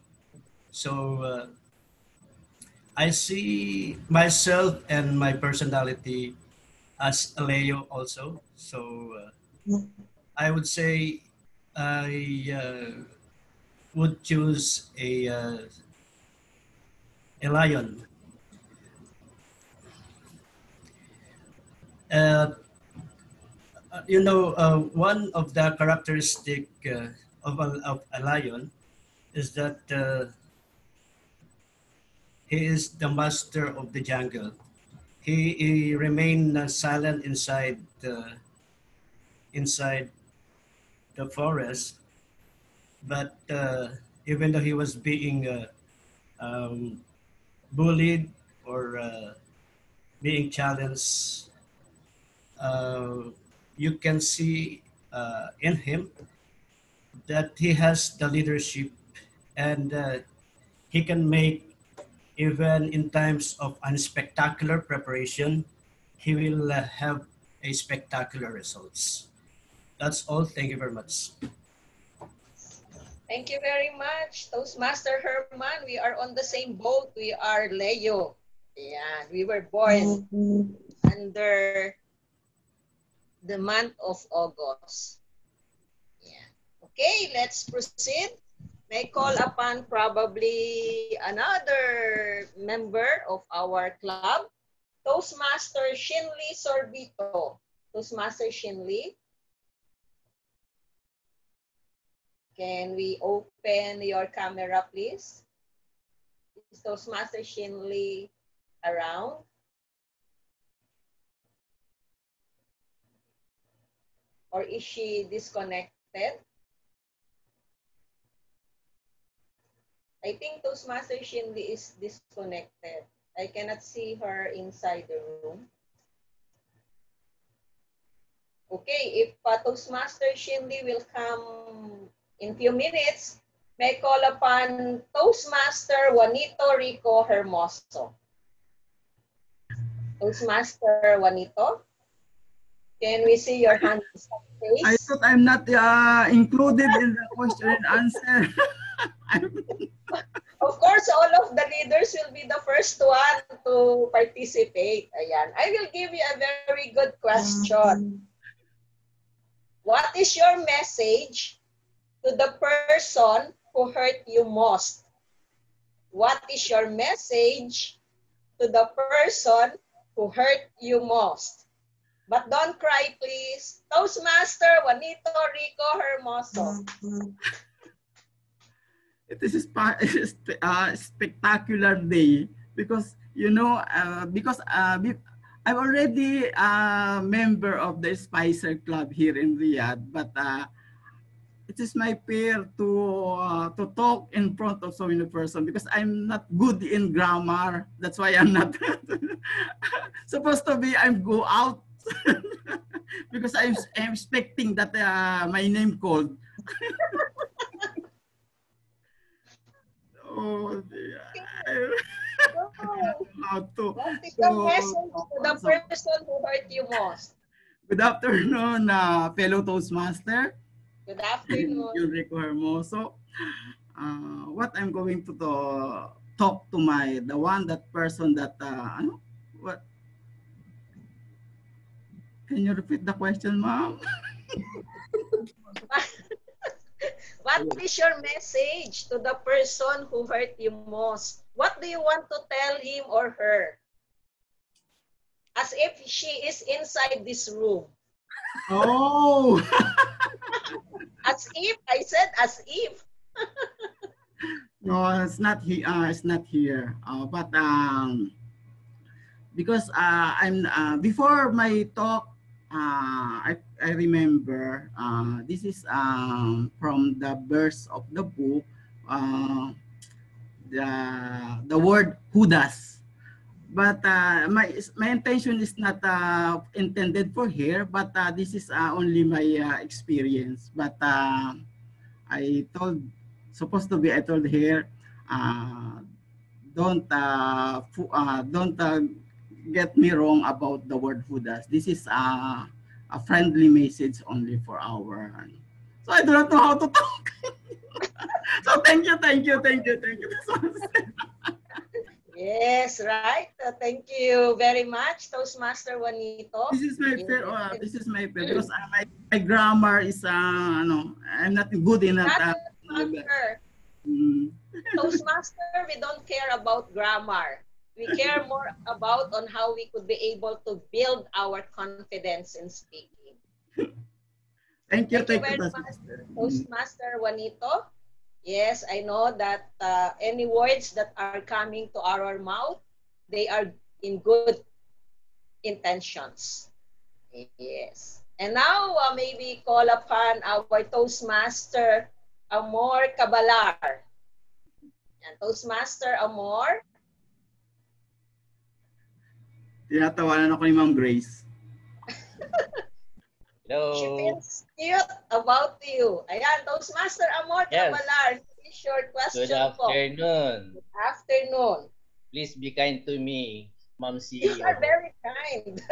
So I see myself and my personality as a Leo also. So I would say I would choose a lion. Uh, one of the characteristic of a lion is that he is the master of the jungle. He remained silent inside the forest, but even though he was being um, bullied or being challenged, uh, you can see in him that he has the leadership, and he can make, even in times of unspectacular preparation, he will have a spectacular results. That's all. Thank you very much. Thank you very much, Toastmaster Herman. We are on the same boat. We are Leo. Yeah, we were born under the month of August. Yeah. Okay, let's proceed. May call upon probably another member of our club, Toastmaster Shinli Sorbito. Toastmaster Shinli, can we open your camera, please? Is Toastmaster Shinli around? Or is she disconnected? I think Toastmaster Shinli is disconnected. I cannot see her inside the room. Okay, if Toastmaster Shinli will come in few minutes, may call upon Toastmaster Juanito Rico Hermoso. Toastmaster Juanito, can we see your hand? I thought I'm not included in the question and answer. Of course, all of the leaders will be the first one to participate. Ayan. I will give you a very good question. What is your message to the person who hurt you most? What is your message to the person who hurt you most? But don't cry, please. Toastmaster Juanito Rico Hermoso. It is a spectacular day because, you know, I'm already a member of the Spicer Club here in Riyadh, but it is my fear to talk in front of so many persons because I'm not good in grammar. That's why I'm not supposed to be. I'm go out because I'm expecting that my name called. Oh, What is the message to the person who hurt you most? Good afternoon, fellow Toastmaster. Good afternoon. Rico Hermoso. What I'm going to talk to that person that what? Can you repeat the question, ma'am? What is your message to the person who hurt you most? What do you want to tell him or her? As if she is inside this room. Oh! As if, I said as if. No, it's not here. It's not here. But because I'm before my talk, I remember this is from the verse of the book, the word Judas. But my intention is not intended for here, but this is only my experience. But I told, supposed to be, I told here, uh, don't get me wrong about the word hudas. This is a friendly message only for our. So I do not know how to talk. So thank you, thank you, thank you, thank you. Yes, right. Thank you very much, Toastmaster Juanito. This is my fair. This is my fair because my grammar is no, I'm not good enough. Doesn't matter. Toastmaster, we don't care about grammar. We care more about on how we could be able to build our confidence in speaking. Thank you very much, Toastmaster Juanito. Yes, I know that any words that are coming to our mouth, they are in good intentions. Yes. And now, maybe call upon our Toastmaster, Amor Cabalar. And Toastmaster Amor. Tinatawanan ako ni Ma'am Grace. She feels cute about you. Ayan, Toastmaster Amor Cabalar. Is your question Good afternoon. Good afternoon. Please be kind to me, Ma'am You CEO. are very kind.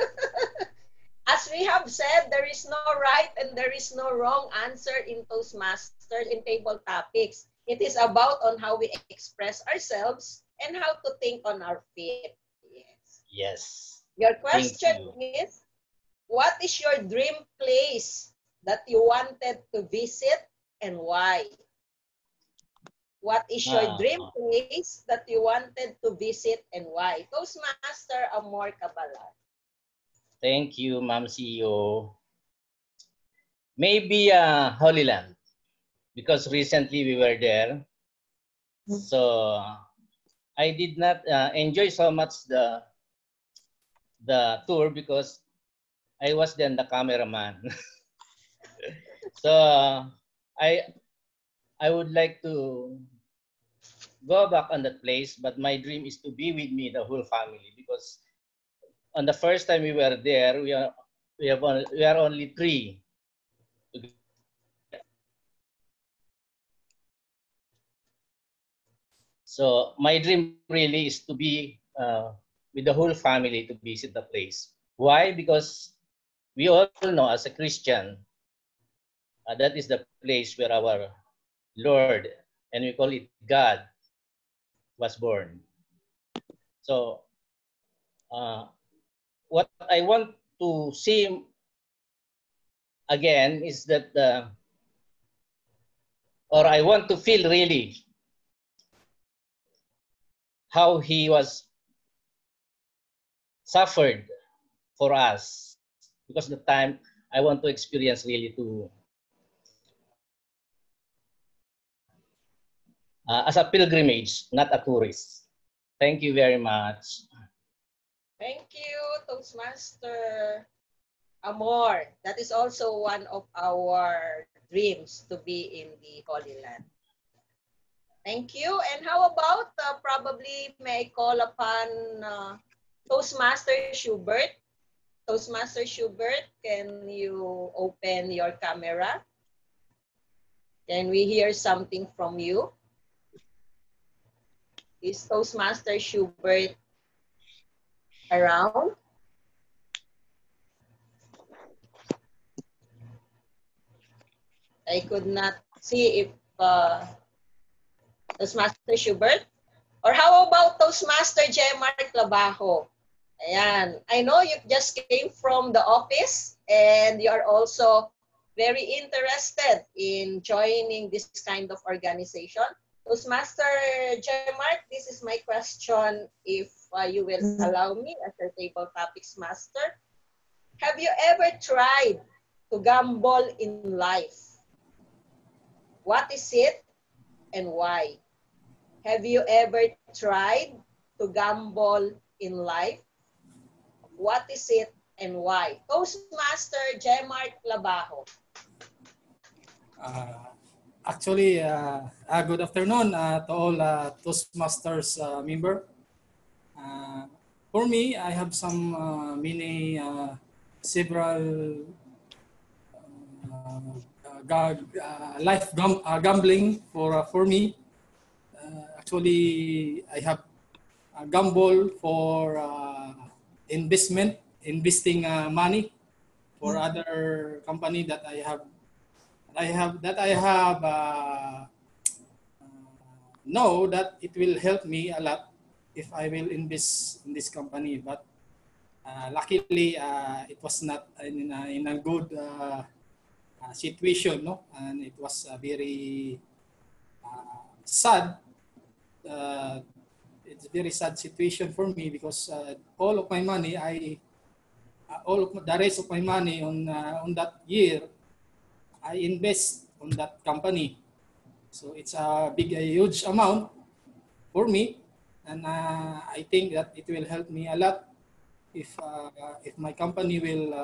As we have said, there is no right and there is no wrong answer in Toastmasters in table topics. It is about on how we express ourselves and how to think on our feet. Yes. Yes. Your question is, what is your dream place that you wanted to visit and why? What is your dream place that you wanted to visit and why? Toastmaster Amor Cabalar. Thank you, Ma'am CEO. Maybe Holy Land, because recently we were there. So I did not enjoy so much the tour because I was then the cameraman. So I would like to go back on that place, but my dream is to be with me, the whole family, because on the first time we were there, we are only 3. So my dream really is to be with the whole family to visit the place. Why? Because we all know as a Christian, that is the place where our Lord, and we call it God, was born. So what I want to see again is that, or I want to feel really how he was suffered for us, because the time I want to experience really to as a pilgrimage, not a tourist. Thank you very much. Thank you, Toastmaster Amor. That is also one of our dreams, to be in the Holy Land. Thank you. And how about probably may I call upon Toastmaster Schubert? Toastmaster Schubert, can you open your camera? Can we hear something from you? Is Toastmaster Schubert around? I could not see if Toastmaster Schubert. Or how about Toastmaster J.Mark Labajo? Ayan. I know you just came from the office and you are also very interested in joining this kind of organization. Toastmaster J.Mark, this is my question, if you will allow me as your table topics master. Have you ever tried to gamble in life? What is it and why? Have you ever tried to gamble in life? What is it and why? Toastmaster J.Mark Labajo. Actually, good afternoon to all Toastmasters member. For me, I have some several gambling for me. actually, I have a gamble for investing money for other company that I have know that it will help me a lot if I will invest in this company. But luckily, it was not in a good situation, no, and it was very sad. It's a very sad situation for me because all of my money, all of the rest of my money on that year, I invest on that company. So it's a huge amount for me, and I think that it will help me a lot if my company will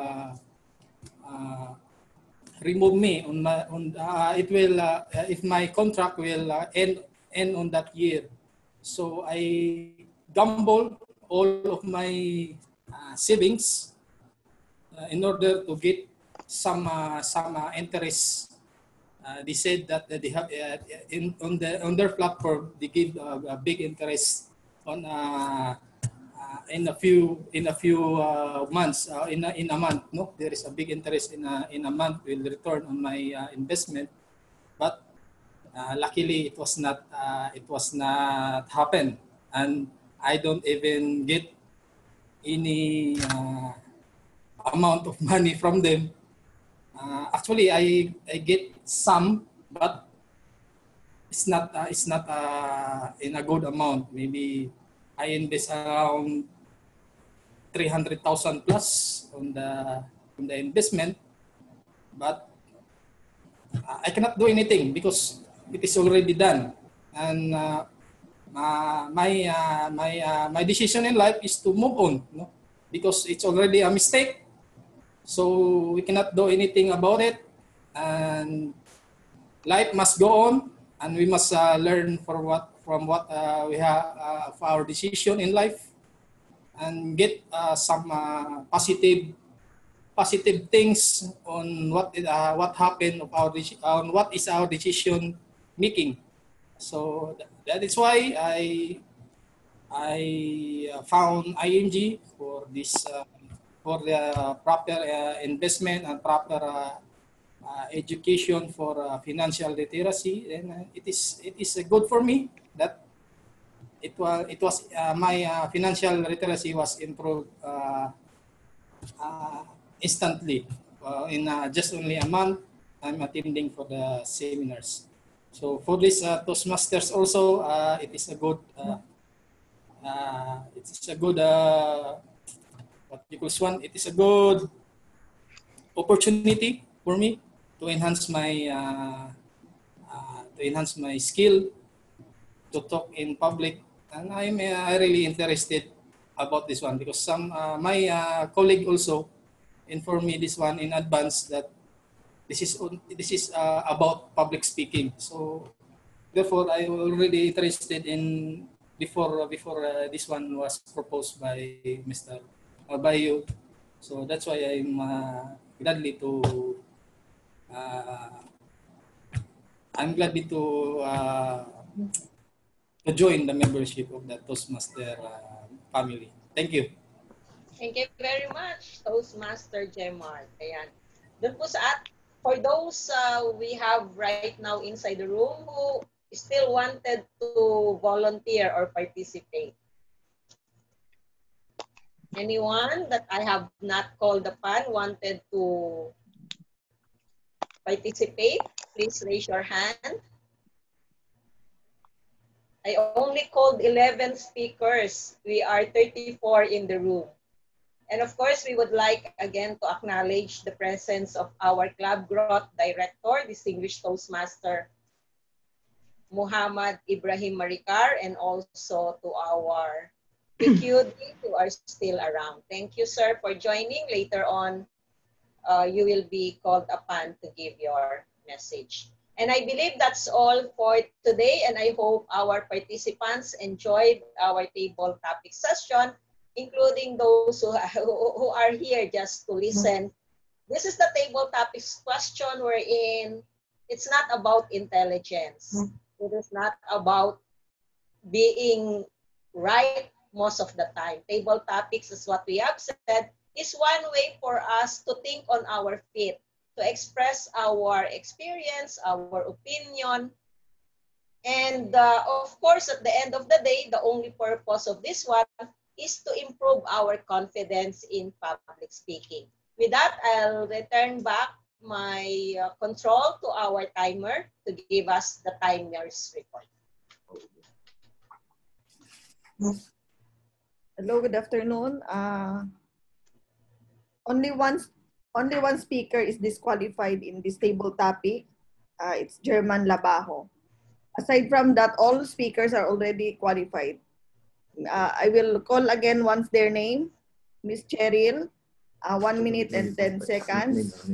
remove me on my on it will if my contract will end on that year. So I gamble all of my savings in order to get some interest. They said that they have on their platform they give a big interest on in a few months in a month. No, there is a big interest in a month will return on my investment, but luckily it was not happen, and I don't even get any amount of money from them. Actually, I get some, but it's not in a good amount. Maybe I invest around 300,000 plus on the investment, but I cannot do anything because it is already done. And my decision in life is to move on, no? Because it's already a mistake. So we cannot do anything about it, and life must go on, and we must learn from what we have of our decision in life, and get some positive things on what happened of our on what is our decision making. So that is why I found IMG for this for the proper investment and proper education for financial literacy. And it is good for me that it was my financial literacy was improved instantly in just only a month. I'm attending for the seminars. So for this Toastmasters also, it is a good what you call one. It is a good opportunity for me to enhance my skill to talk in public, and I'm really interested about this one because some my colleague also informed me this one in advance that this is about public speaking. So therefore, I already interested in before this one was proposed by Mr. By you. So that's why I'm gladly uh, I'm gladly to join the membership of the Toastmaster family. Thank you. Thank you very much, Toastmaster Gemart. Ayan. Doon po for those we have right now inside the room who still wanted to volunteer or participate. Anyone that I have not called upon wanted to participate, please raise your hand. I only called 11 speakers. We are 34 in the room. And of course, we would like again to acknowledge the presence of our Club Growth Director, Distinguished Toastmaster Muhammad Ibrahim Maricar, and also to our PQD who are still around. Thank you, sir, for joining. Later on, you will be called upon to give your message. And I believe that's all for today, and I hope our participants enjoyed our table topic session, including those who are here just to listen. This is the table topics question wherein it's not about intelligence. It is not about being right most of the time. Table topics, is what we have said, is one way for us to think on our feet, to express our experience, our opinion. And of course, at the end of the day, the only purpose of this one is to improve our confidence in public speaking. With that, I'll return back my control to our timer to give us the timer's report. Hello, good afternoon. Only one speaker is disqualified in this table topic. It's German Labajo. Aside from that, all speakers are already qualified. I will call again once their name. Miss Cheryl, 1 minute and 10 seconds.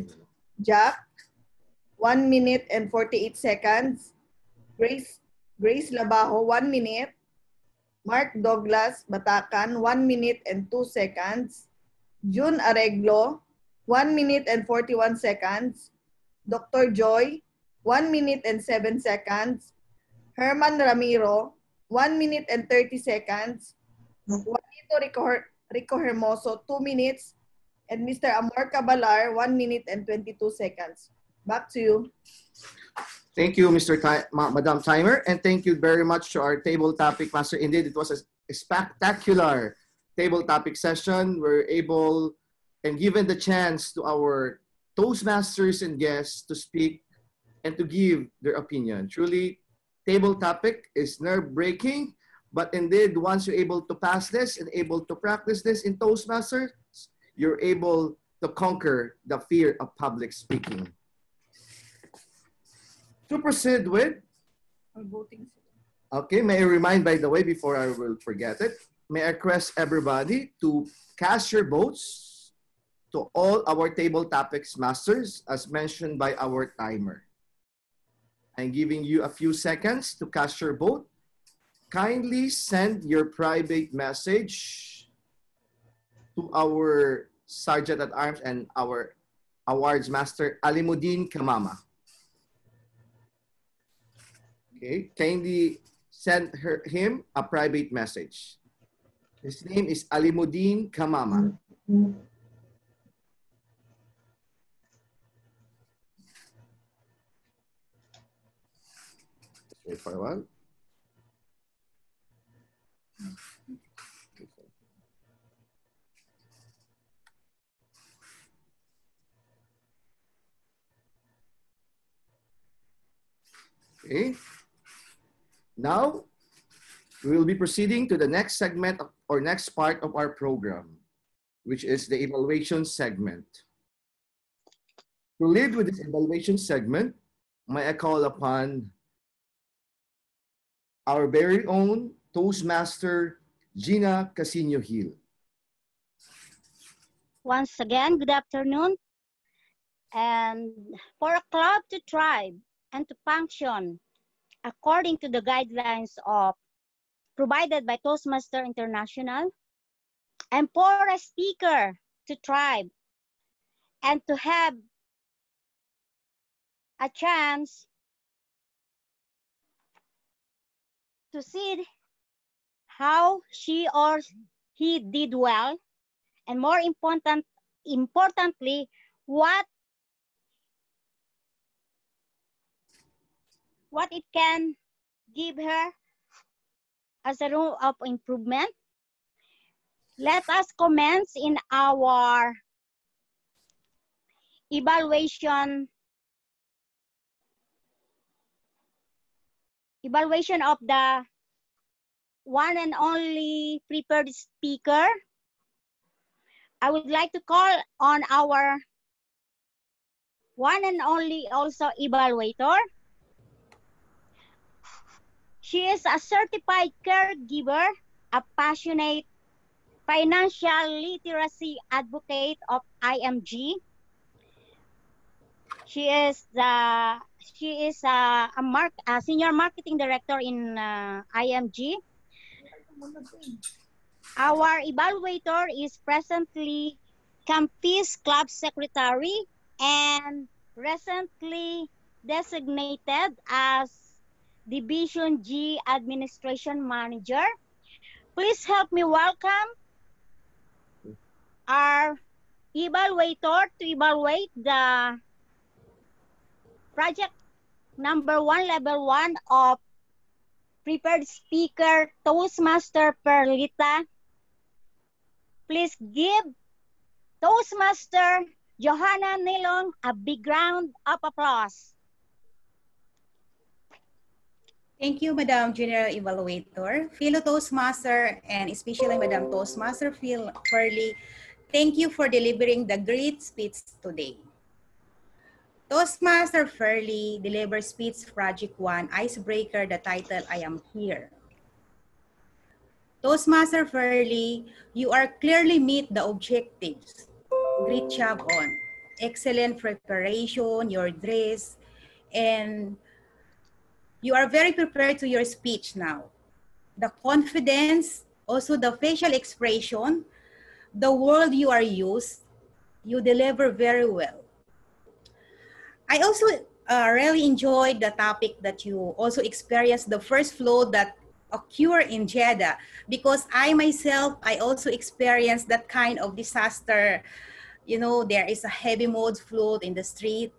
Jack, 1 minute and 48 seconds. Grace Labajo, 1 minute. Mark Douglas Batacan, 1 minute and 2 seconds. June Areglo, 1 minute and 41 seconds. Dr. Joy, 1 minute and 7 seconds. Herman Ramiro, 1 minute and 30 seconds. Juanito Rico Hermoso, 2 minutes. And Mr. Amor Cabalar, 1 minute and 22 seconds. Back to you. Thank you, Madam Timer, and thank you very much to our table topic master. Indeed, it was a spectacular table topic session. We're able and given the chance to our Toastmasters and guests to speak and to give their opinion. Truly, table topic is nerve-breaking, but indeed, once you're able to pass this and able to practice this in Toastmasters, you're able to conquer the fear of public speaking. To proceed with, okay, may I remind, by the way, before I will forget it, may I request everybody to cast your votes to all our table topics masters as mentioned by our timer. I'm giving you a few seconds to cast your vote. Kindly send your private message to our Sergeant at Arms and our awards master, Alimuddin Kamama. Okay, kindly send him a private message. His name is Alimuddin Kamama. Wait for a while. Okay. Now, we will be proceeding to the next segment or next part of our program, which is the evaluation segment. To lead with this evaluation segment, may I call upon our very own Toastmaster, Gina Casino Hill. Once again, good afternoon. And for a club to thrive and to function according to the guidelines provided by Toastmaster International, and for a speaker to thrive and to have a chance to see how she or he did well, and more importantly, what it can give her as a room of improvement. Let us commence in our evaluation of the one and only prepared speaker. I would like to call on our one and only also evaluator. She is a certified caregiver, a passionate financial literacy advocate of IMG. She is a senior marketing director in IMG. Our evaluator is presently Campus Club Secretary and recently designated as Division G Administration Manager. Please help me welcome our evaluator to evaluate the project number 1, level 1 of prepared speaker Toastmaster Perlita. Please give Toastmaster Johanna Nilong a big round of applause. Thank you, Madam General Evaluator, fellow Toastmaster, and especially Madam Toastmaster Phil Furley. Thank you for delivering the great speech today. Toastmaster Furley delivers speech Project 1 Icebreaker, the title I Am Here. Toastmaster Furley, you are clearly meet the objectives. Great job on. Excellent preparation, your dress, and you are very prepared to your speech now. The confidence, also the facial expression, the word you are used, you deliver very well. I also really enjoyed the topic that you also experienced the first flood that occurred in Jeddah, because I myself, I also experienced that kind of disaster. You know, there is a heavy mode flood in the street.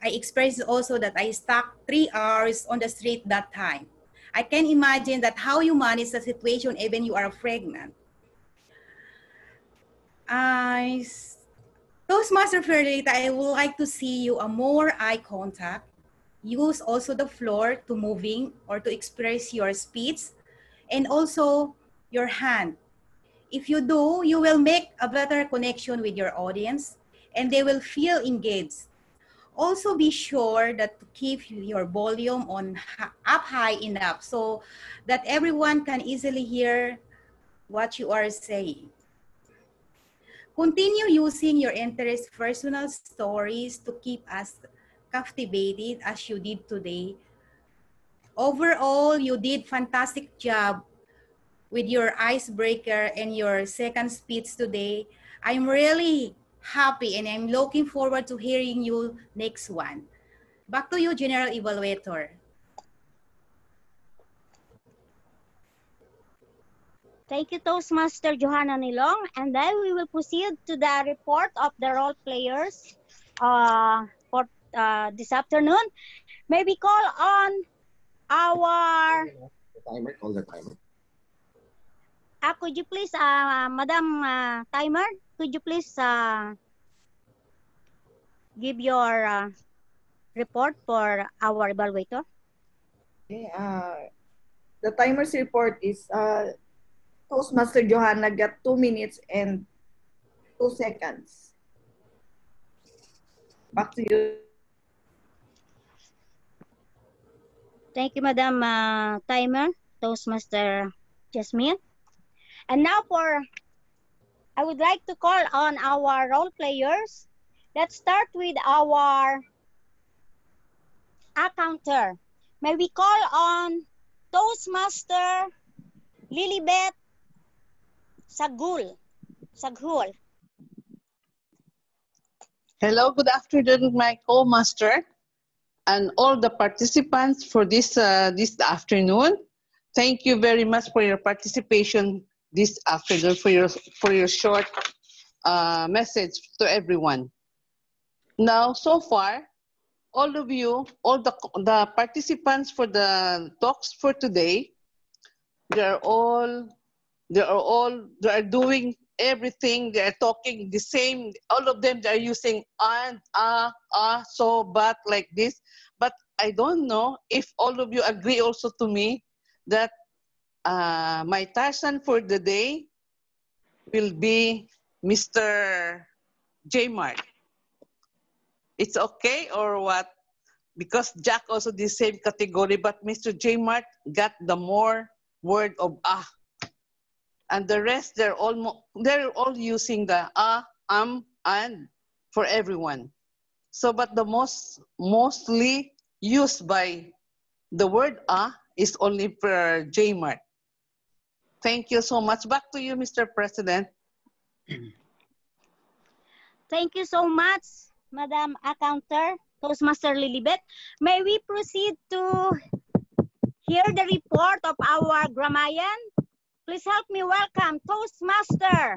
I experienced also that I stuck 3 hours on the street that time. I can imagine that how you manage the situation even you are pregnant. Toastmaster Ferreira, I would like to see you a more eye contact. Use also the floor to moving or to express your speech, and also your hand. If you do, you will make a better connection with your audience and they will feel engaged. Also be sure that to keep your volume on up high enough so that everyone can easily hear what you are saying. Continue using your interest personal stories to keep us captivated as you did today. Overall, you did fantastic job with your icebreaker and your second speech today. I'm really happy and I'm looking forward to hearing you next one. Back to you, General Evaluator. Thank you, Toastmaster Johanna Nilong. And then we will proceed to the report of the role players for this afternoon. May we call on our... Timer, call the timer. Could you please, Madam Timer, could you please give your report for our evaluator? Okay, the timer's report is Toastmaster Johanna got 2 minutes and 2 seconds. Back to you. Thank you, Madam Timer, Toastmaster Jasmine. And now I would like to call on our role players. Let's start with our counter. May we call on Toastmaster Lilibet Saghul. Hello, good afternoon, my co-master and all the participants for this afternoon. Thank you very much for your participation this afternoon, for your short message to everyone. Now, so far, all of you, all the participants for the talks for today, they are doing everything. They are talking the same. All of them, they are using and, so, but, like this. But I don't know if all of you agree also to me that my Tarzan for the day will be Mr. J. Mark. It's okay or what? Because Jack also the same category, but Mr. J. Mark got the more word of and the rest they're all using the and for everyone. So, but the mostly used by the word is only for J. Mark. Thank you so much. Back to you, Mr. President. Thank you so much, Madam Accounter, Toastmaster Lilibet. May we proceed to hear the report of our grammarian. Please help me welcome Toastmaster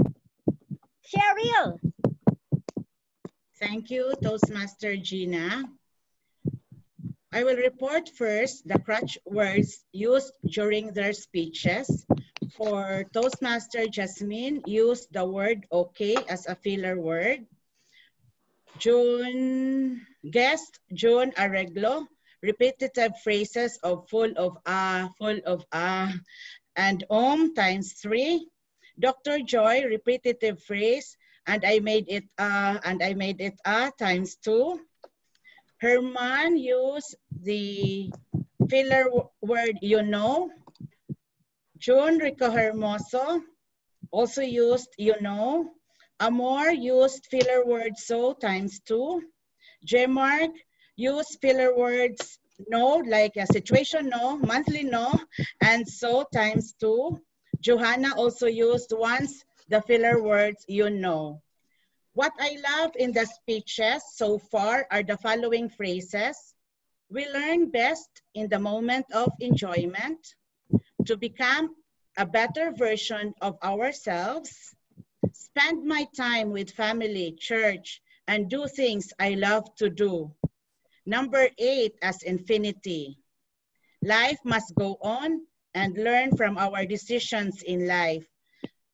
Cheryl. Thank you, Toastmaster Gina. I will report first the crutch words used during their speeches. For Toastmaster Jasmine, use the word okay as a filler word. Guest June Arreglo, repetitive phrases of full of and times 3. Dr. Joy, repetitive phrase, and I made it times 2. Herman used the filler word you know. June Rico Hermoso also used you know. Amor used filler word so times 2. J Mark used filler words no, like a situation no, monthly no, and so times 2. Johanna also used once the filler words you know. What I love in the speeches so far are the following phrases. We learn best in the moment of enjoyment. To become a better version of ourselves. Spend my time with family, church, and do things I love to do. Number 8 as infinity. Life must go on and learn from our decisions in life.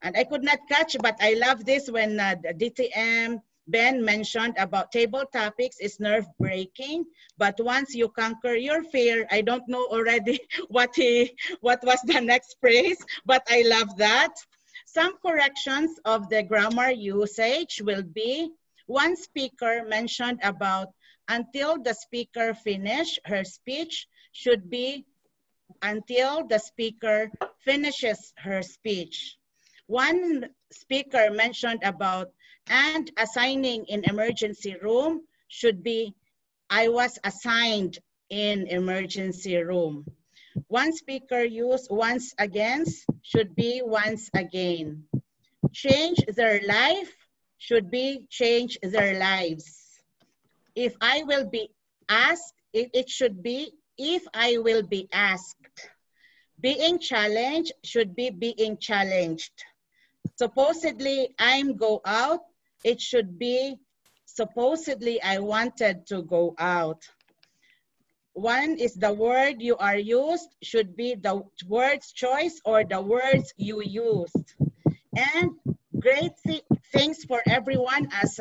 And I could not catch, but I love this when the DTM Ben mentioned about table topics is nerve-breaking. But once you conquer your fear, I don't know already what was the next phrase, but I love that. Some corrections of the grammar usage will be, one speaker mentioned about until the speaker finish her speech should be until the speaker finishes her speech. One speaker mentioned about and assigning in emergency room should be I was assigned in emergency room. One speaker used once again should be once again. Change their life should be change their lives. If I will be asked, it should be if I will be asked. Being challenged should be being challenged. Supposedly I'm go out, it should be supposedly I wanted to go out. One is the word you are used should be the word's choice or the words you used. And great things for everyone as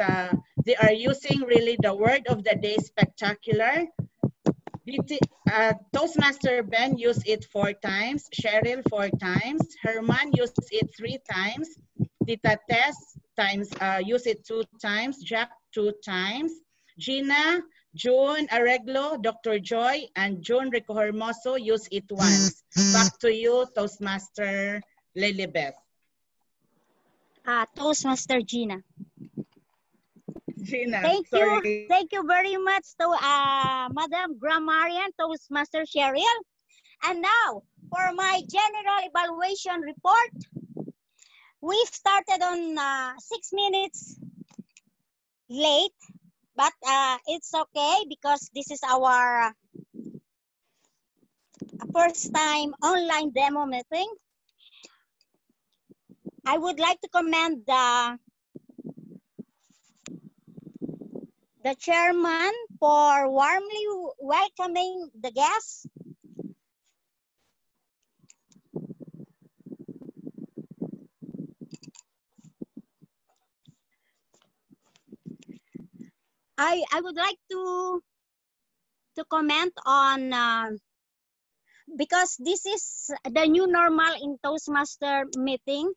they are using really the word of the day spectacular. Toastmaster Ben used it 4 times, Cheryl 4 times, Herman used it 3 times, Tita Tess used it 2 times, Jack 2 times, Gina, June Arreglo, Dr. Joy, and June Rico Hermoso used it once. Back to you, Toastmaster Lilibeth. Toastmaster Gina. Gina, thank sorry. you very much to Madam Grammarian Toastmaster Cheryl. And now for my general evaluation report. We started on 6 minutes late, but it's okay because this is our first time online demo meeting. I would like to commend the chairman for warmly welcoming the guests. I would like to comment on because this is the new normal in Toastmaster meeting.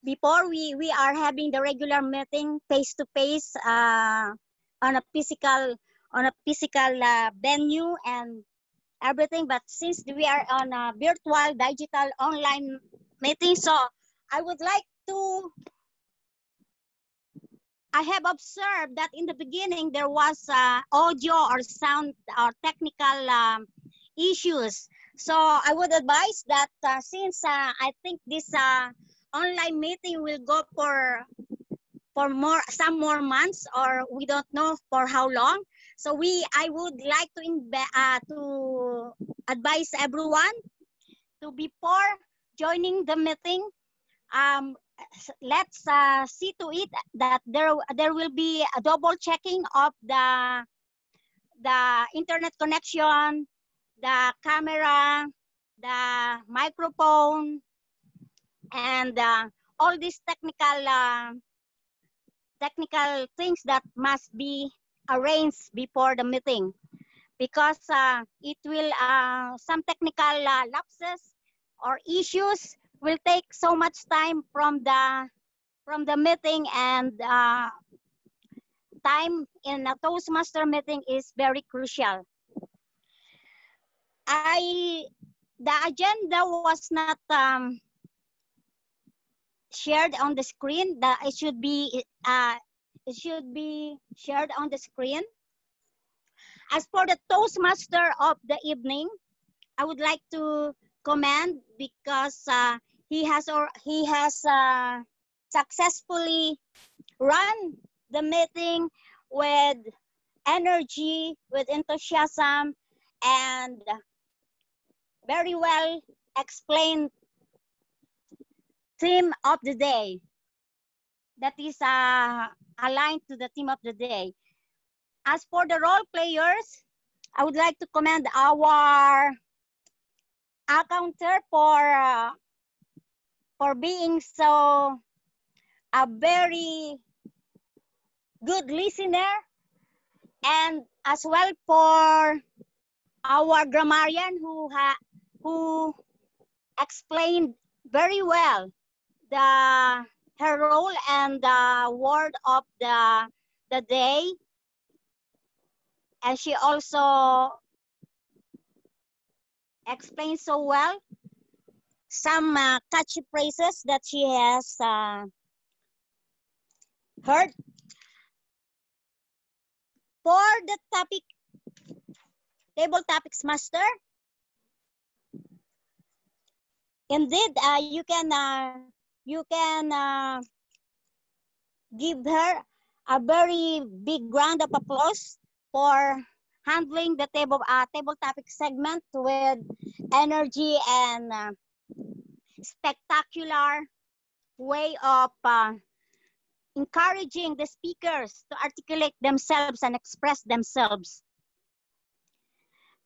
Before we are having the regular meeting face to face on a physical venue and everything, but since we are on a virtual digital online meeting, so I would like to. I have observed that in the beginning there was audio or sound or technical issues. So I would advise that since I think this online meeting will go for some more months, or we don't know for how long. So I would like to advise everyone to before joining the meeting, let's see to it that there will be a double checking of the internet connection, the camera, the microphone, and all these technical things that must be arranged before the meeting, because it will some technical lapses or issues will take so much time from the meeting, and time in a Toastmaster meeting is very crucial. The agenda was not shared on the screen. It should be shared on the screen. As for the Toastmaster of the evening, I would like to commend because he has successfully run the meeting with energy, with enthusiasm, and very well explained theme of the day that is aligned to the theme of the day. As for the role players, I would like to commend our accountant for being so a very good listener, and as well for our grammarian who explained very well her role and the word of the day, and she also explained so well some catchy phrases that she has heard. For the table topics master, indeed you can give her a very big round of applause for handling the table topic segment with energy and spectacular way of encouraging the speakers to articulate themselves and express themselves,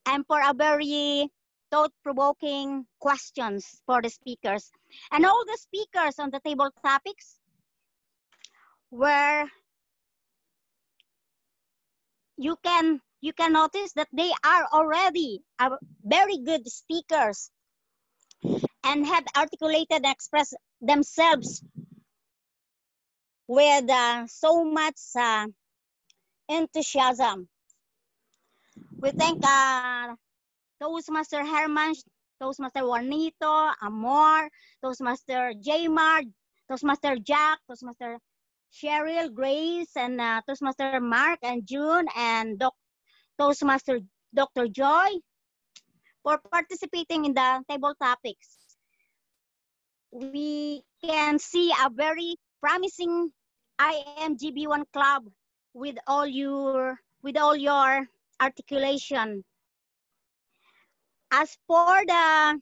and for a very thought-provoking questions for the speakers. And all the speakers on the table topics where you can notice that they are already very good speakers and have articulated and expressed themselves with so much enthusiasm. We thank Toastmaster Herman, Toastmaster Juanito, Amor, Toastmaster Jaymar, Toastmaster Jack, Toastmaster Cheryl, Grace, and Toastmaster Mark and June, and Toastmaster Dr. Joy for participating in the table topics. We can see a very promising IMG B1 club with all your articulation. As for the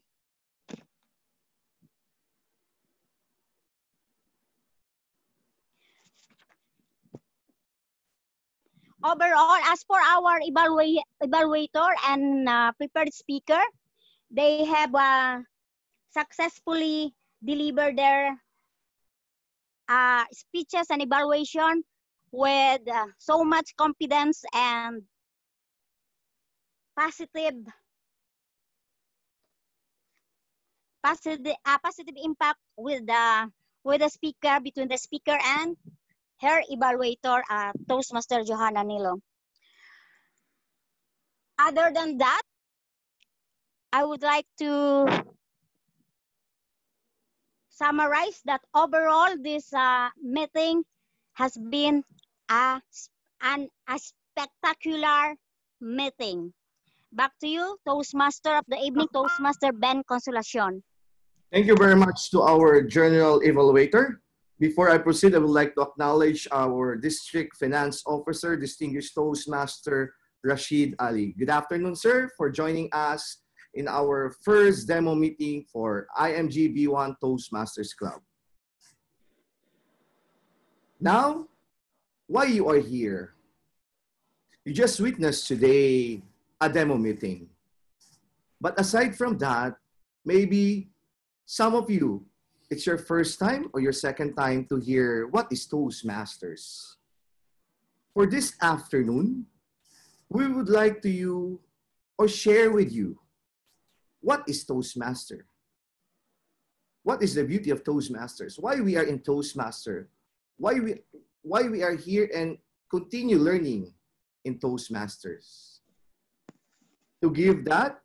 overall, as for our evaluator and prepared speaker, they have successfully delivered their speeches and evaluation with so much confidence and positive impact with the speaker, between the speaker and her evaluator, Toastmaster Johanna Nilo. Other than that, I would like to summarize that overall this meeting has been a spectacular meeting. Back to you, Toastmaster of the evening, Toastmaster Ben Consolacion. Thank you very much to our general evaluator. Before I proceed, I would like to acknowledge our District Finance Officer, Distinguished Toastmaster Rashid Ali. Good afternoon, sir, for joining us in our first demo meeting for IMG B1 Toastmasters Club. Now, why you are here? You just witnessed today a demo meeting. But aside from that, maybe some of you, it's your first time or your second time to hear what is Toastmasters. For this afternoon, we would like to you or share with you what is Toastmaster. What is the beauty of Toastmasters? Why we are in Toastmaster? Why we are here and continue learning in Toastmasters. To give that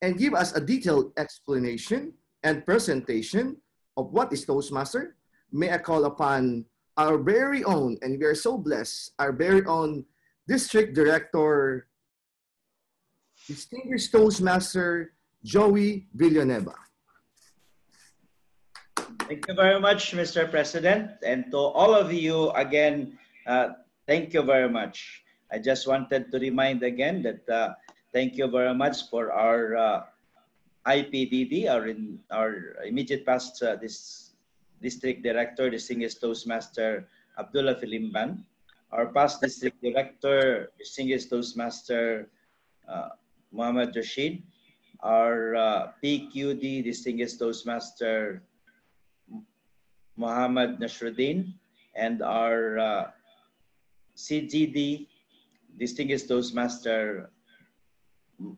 and give us a detailed explanation and presentation of what is Toastmaster, may I call upon our very own, and we are so blessed, our very own District Director, Distinguished Toastmaster, Joey Villanueva. Thank you very much, Mr. President. And to all of you, again, thank you very much. I just wanted to remind again that thank you very much for our IPDD, our immediate past this District Director, Distinguished Toastmaster Abdullah Filimban, our past District Director, Distinguished Toastmaster Muhammad Rashid, our PQD, Distinguished Toastmaster Muhammad Nasruddin, and our CGD, Distinguished Toastmaster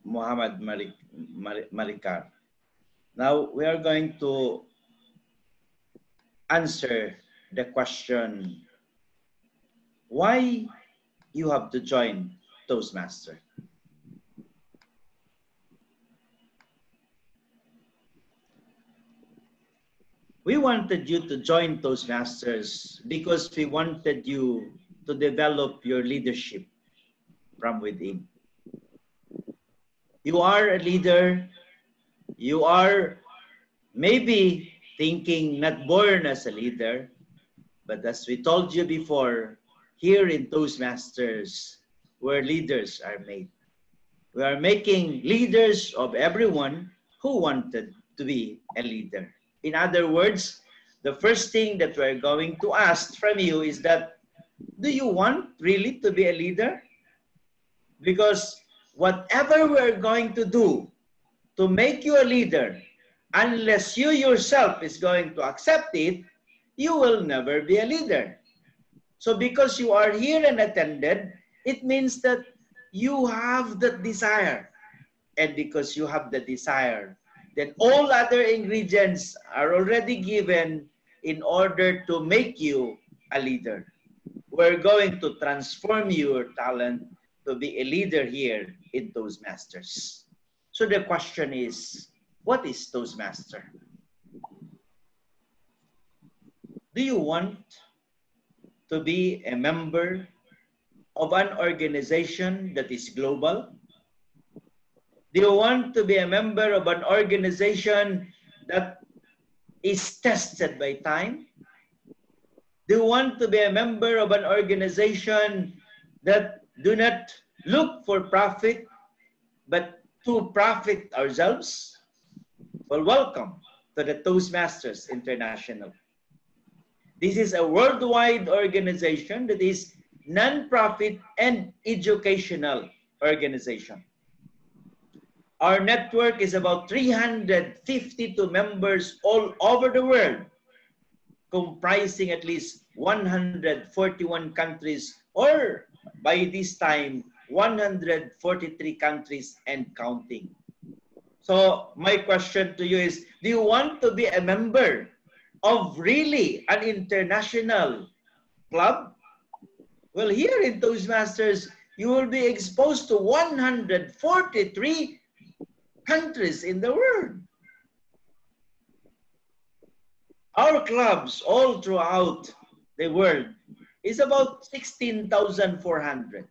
Muhammad Marikar. Now, we are going to answer the question, why you have to join Toastmaster? We wanted you to join Toastmasters because we wanted you to develop your leadership from within. You are a leader. You are maybe thinking not born as a leader, but as we told you before, here in Toastmasters, where leaders are made. We are making leaders of everyone who wanted to be a leader. In other words, the first thing that we're going to ask from you is that, do you want really to be a leader? Because whatever we're going to do to make you a leader, unless you yourself is going to accept it, you will never be a leader. So because you are here and attended, it means that you have the desire. And because you have the desire, then all other ingredients are already given in order to make you a leader. We're going to transform your talent to be a leader here in Toastmasters. So the question is, what is Toastmaster? Do you want to be a member of an organization that is global? Do you want to be a member of an organization that is tested by time? Do you want to be a member of an organization that do not look for profit, but to profit ourselves? Well, welcome to the Toastmasters International. This is a worldwide organization that is non-profit and educational organization. Our network is about 352 members all over the world, comprising at least 141 countries, or by this time, 143 countries and counting. So my question to you is, do you want to be a member of really an international club? Well, here in Toastmasters, you will be exposed to 143 countries in the world. Our clubs all throughout the world is about 16,400.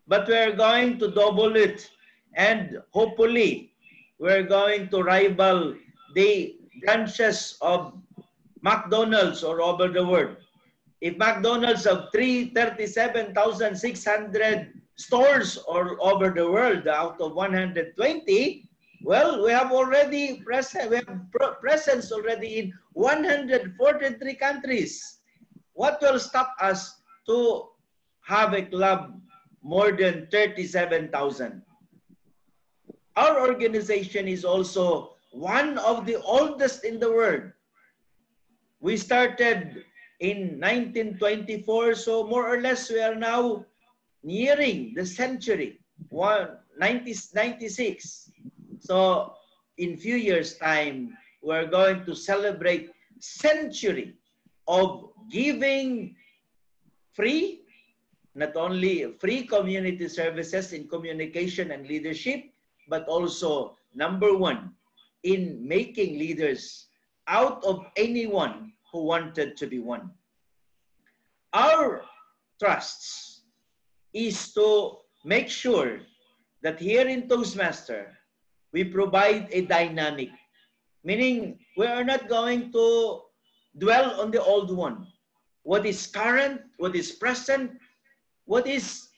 But we're going to double it, and hopefully we're going to rival the branches of McDonald's all over the world. If McDonald's have 37,600 stores all over the world out of 120. Well, we have already presence already in 143 countries. What will stop us to have a club more than 37,000? Our organization is also one of the oldest in the world. We started in 1924, so more or less we are now nearing the century, 1996. So in few years' time, we're going to celebrate century of giving free, not only free community services in communication and leadership, but also number one, in making leaders out of anyone who wanted to be one. Our trusts is to make sure that here in Toastmaster, we provide a dynamic, meaning we are not going to dwell on the old one. What is current, what is present, what is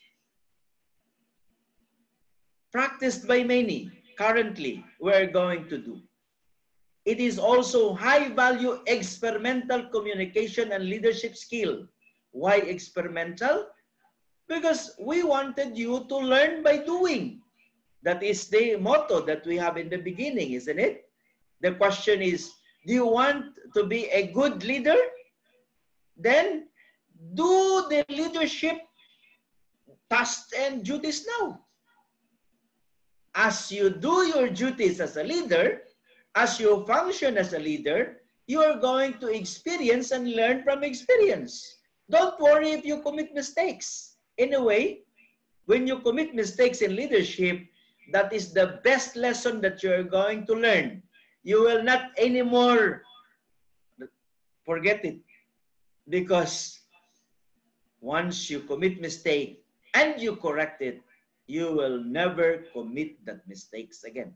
practiced by many currently, we're going to do. It is also high-value experimental communication and leadership skill. Why experimental? Because we wanted you to learn by doing. That is the motto that we have in the beginning, isn't it? The question is, do you want to be a good leader? Then do the leadership tasks and duties now. As you do your duties as a leader, as you function as a leader, you are going to experience and learn from experience. Don't worry if you commit mistakes. In a way, when you commit mistakes in leadership, that is the best lesson that you're going to learn. You will not anymore forget it, because once you commit mistake and you correct it, you will never commit that mistakes again.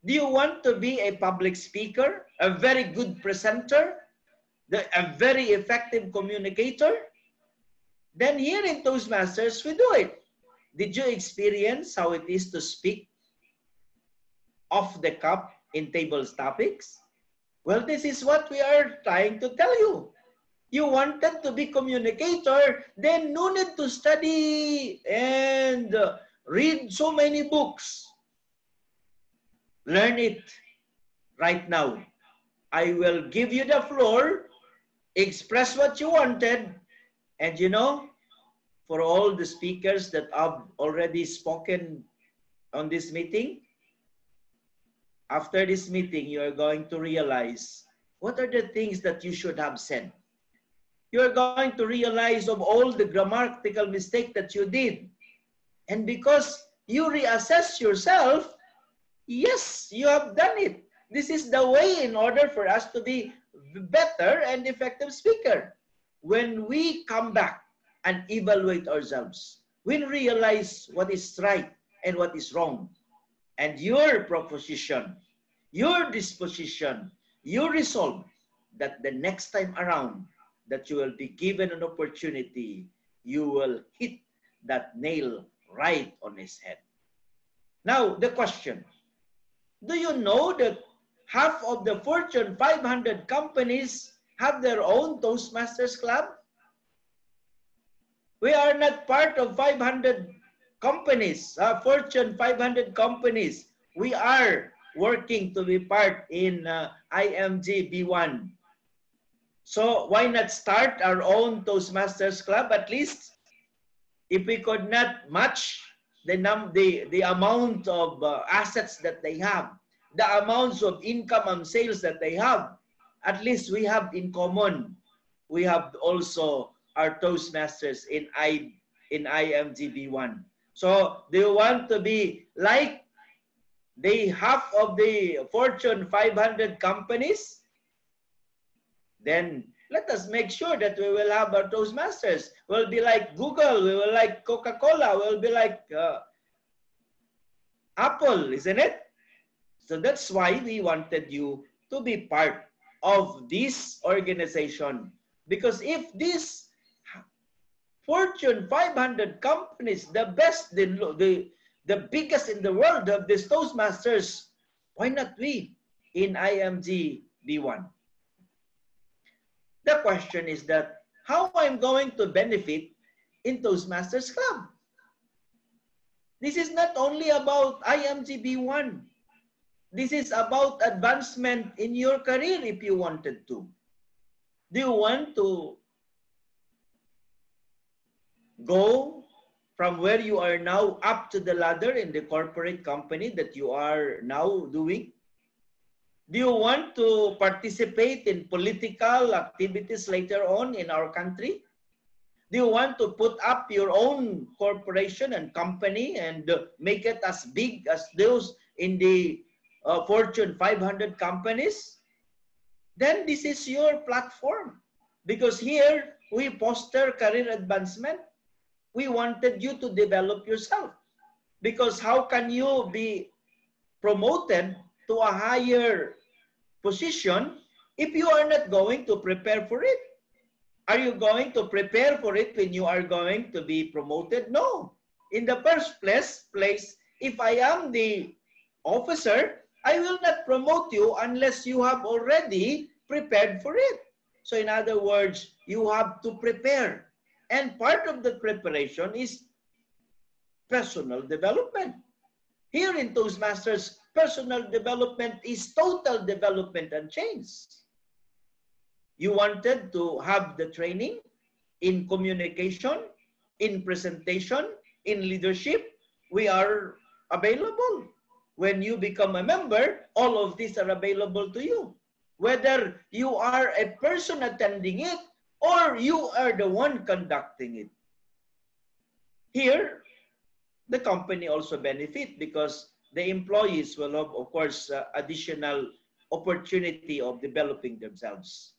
Do you want to be a public speaker, a very good presenter, a very effective communicator? Then here in Toastmasters, we do it. Did you experience how it is to speak off the cup in tables topics? Well, this is what we are trying to tell you. You wanted to be communicator, then no need to study and read so many books. Learn it right now. I will give you the floor, express what you wanted, and you know, for all the speakers that have already spoken on this meeting, after this meeting, you are going to realize what are the things that you should have said. You are going to realize of all the grammatical mistake that you did. And because you reassess yourself, yes, you have done it. This is the way in order for us to be better and effective speaker. When we come back and evaluate ourselves, we realize what is right and what is wrong. And your proposition, your disposition, your resolve that the next time around that you will be given an opportunity, you will hit that nail right on his head. Now, the question, do you know that half of the Fortune 500 companies have their own Toastmasters Club? We are not part of 500 companies, Fortune 500 companies. We are working to be part in IMG B1. So why not start our own Toastmasters Club? At least if we could not match the amount of assets that they have, the amounts of income and sales that they have, at least we have in common. We have also our Toastmasters in IMG B1. So do you want to be like the half of the Fortune 500 companies? Then let us make sure that we will have our Toastmasters. We'll be like Google, we will like Coca-Cola, we'll be like Apple, isn't it? So that's why we wanted you to be part of this organization. Because if this Fortune 500 companies, the best, the biggest in the world of these Toastmasters. Why not we in IMG B1? The question is that how I'm going to benefit in Toastmasters Club. This is not only about IMG B1. This is about advancement in your career if you wanted to. Do you want to go from where you are now up to the ladder in the corporate company that you are now doing? Do you want to participate in political activities later on in our country? Do you want to put up your own corporation and company and make it as big as those in the Fortune 500 companies? Then this is your platform. Because here, we foster career advancement. We wanted you to develop yourself. Because how can you be promoted to a higher position if you are not going to prepare for it? Are you going to prepare for it when you are going to be promoted? No. In the first place, if I am the officer, I will not promote you unless you have already prepared for it. So in other words, you have to prepare. And part of the preparation is personal development. Here in Toastmasters, personal development is total development and change. You wanted to have the training in communication, in presentation, in leadership. We are available. When you become a member, all of these are available to you. Whether you are a person attending it or you are the one conducting it. Here, the company also benefit because the employees will have, of course, additional opportunity of developing themselves.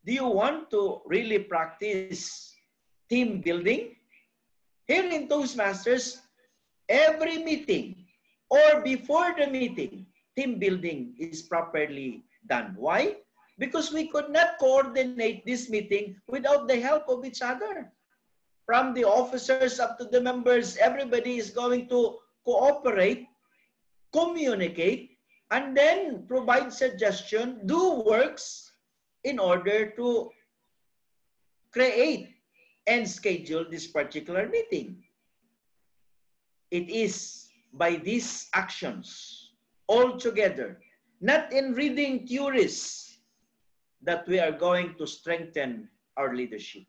Do you want to really practice team building? Here in Toastmasters, every meeting or before the meeting, team building is properly done. Why? Because we could not coordinate this meeting without the help of each other. From the officers up to the members, everybody is going to cooperate, communicate, and then provide suggestion, do works in order to create and schedule this particular meeting. It is by these actions all together, not in reading theories, that we are going to strengthen our leadership.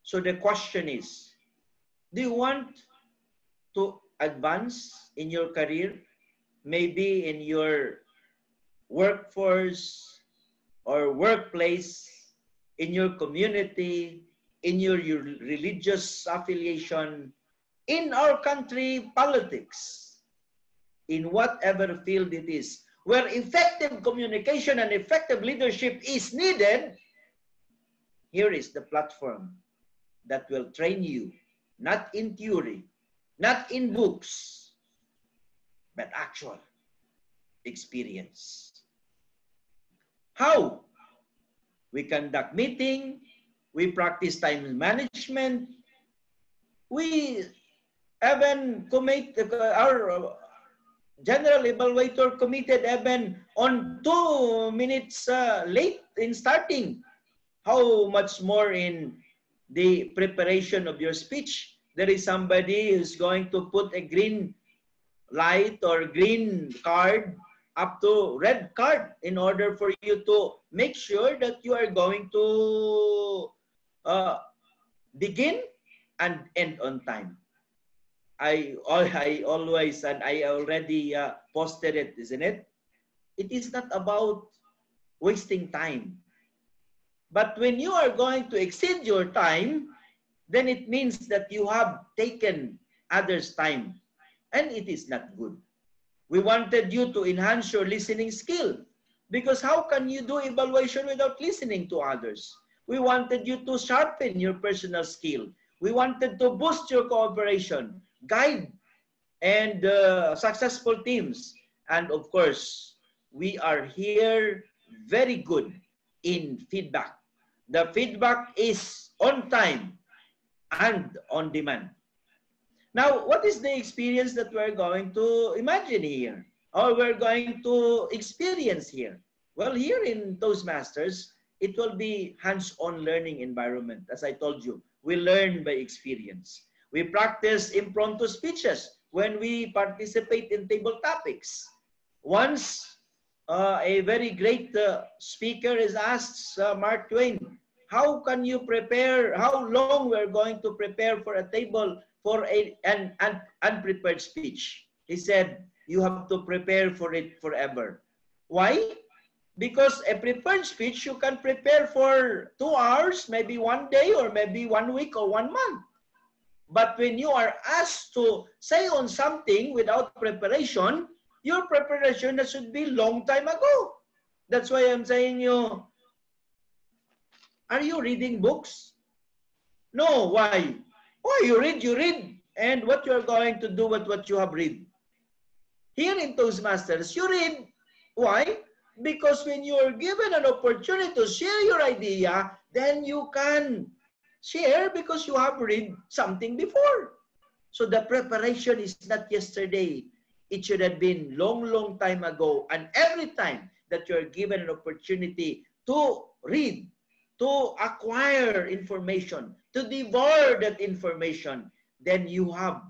So the question is, do you want to advance in your career? Maybe in your workforce or workplace, in your community, in your religious affiliation, in our country politics, in whatever field it is, where effective communication and effective leadership is needed, here is the platform that will train you, not in theory, not in books, but actual experience. How? We conduct meeting, we practice time management, we even commit our general evaluator committed even on 2 minutes late in starting. How much more in the preparation of your speech? There is somebody who's going to put a green light or green card up to red card in order for you to make sure that you are going to begin and end on time. I always, and I already posted it, isn't it? It is not about wasting time. But when you are going to exceed your time, then it means that you have taken others' time. And it is not good. We wanted you to enhance your listening skill. Because how can you do evaluation without listening to others? We wanted you to sharpen your personal skill. We wanted to boost your cooperation, guide, and successful teams. And of course, we are here very good in feedback. The feedback is on time. and on demand. Now, what is the experience that we're going to imagine here? Or we're going to experience here? Well, here in Toastmasters, it will be hands-on learning environment. As I told you, we learn by experience. We practice impromptu speeches when we participate in table topics. Once a very great speaker is asked, Mark Twain, how can you prepare, how long we're going to prepare for a table for an unprepared speech? He said, you have to prepare for it forever. Why? Because a prepared speech, you can prepare for 2 hours, maybe 1 day, or maybe 1 week or 1 month. But when you are asked to say on something without preparation, your preparation should be long time ago. That's why I'm saying you, are you reading books? No, why? Oh, you read, and what you're going to do with what you have read. Here in Toastmasters, you read. Why? Because when you are given an opportunity to share your idea, then you can share because you have read something before. So the preparation is not yesterday. It should have been long time ago. And every time that you're given an opportunity to read, to acquire information, to devour that information, then you have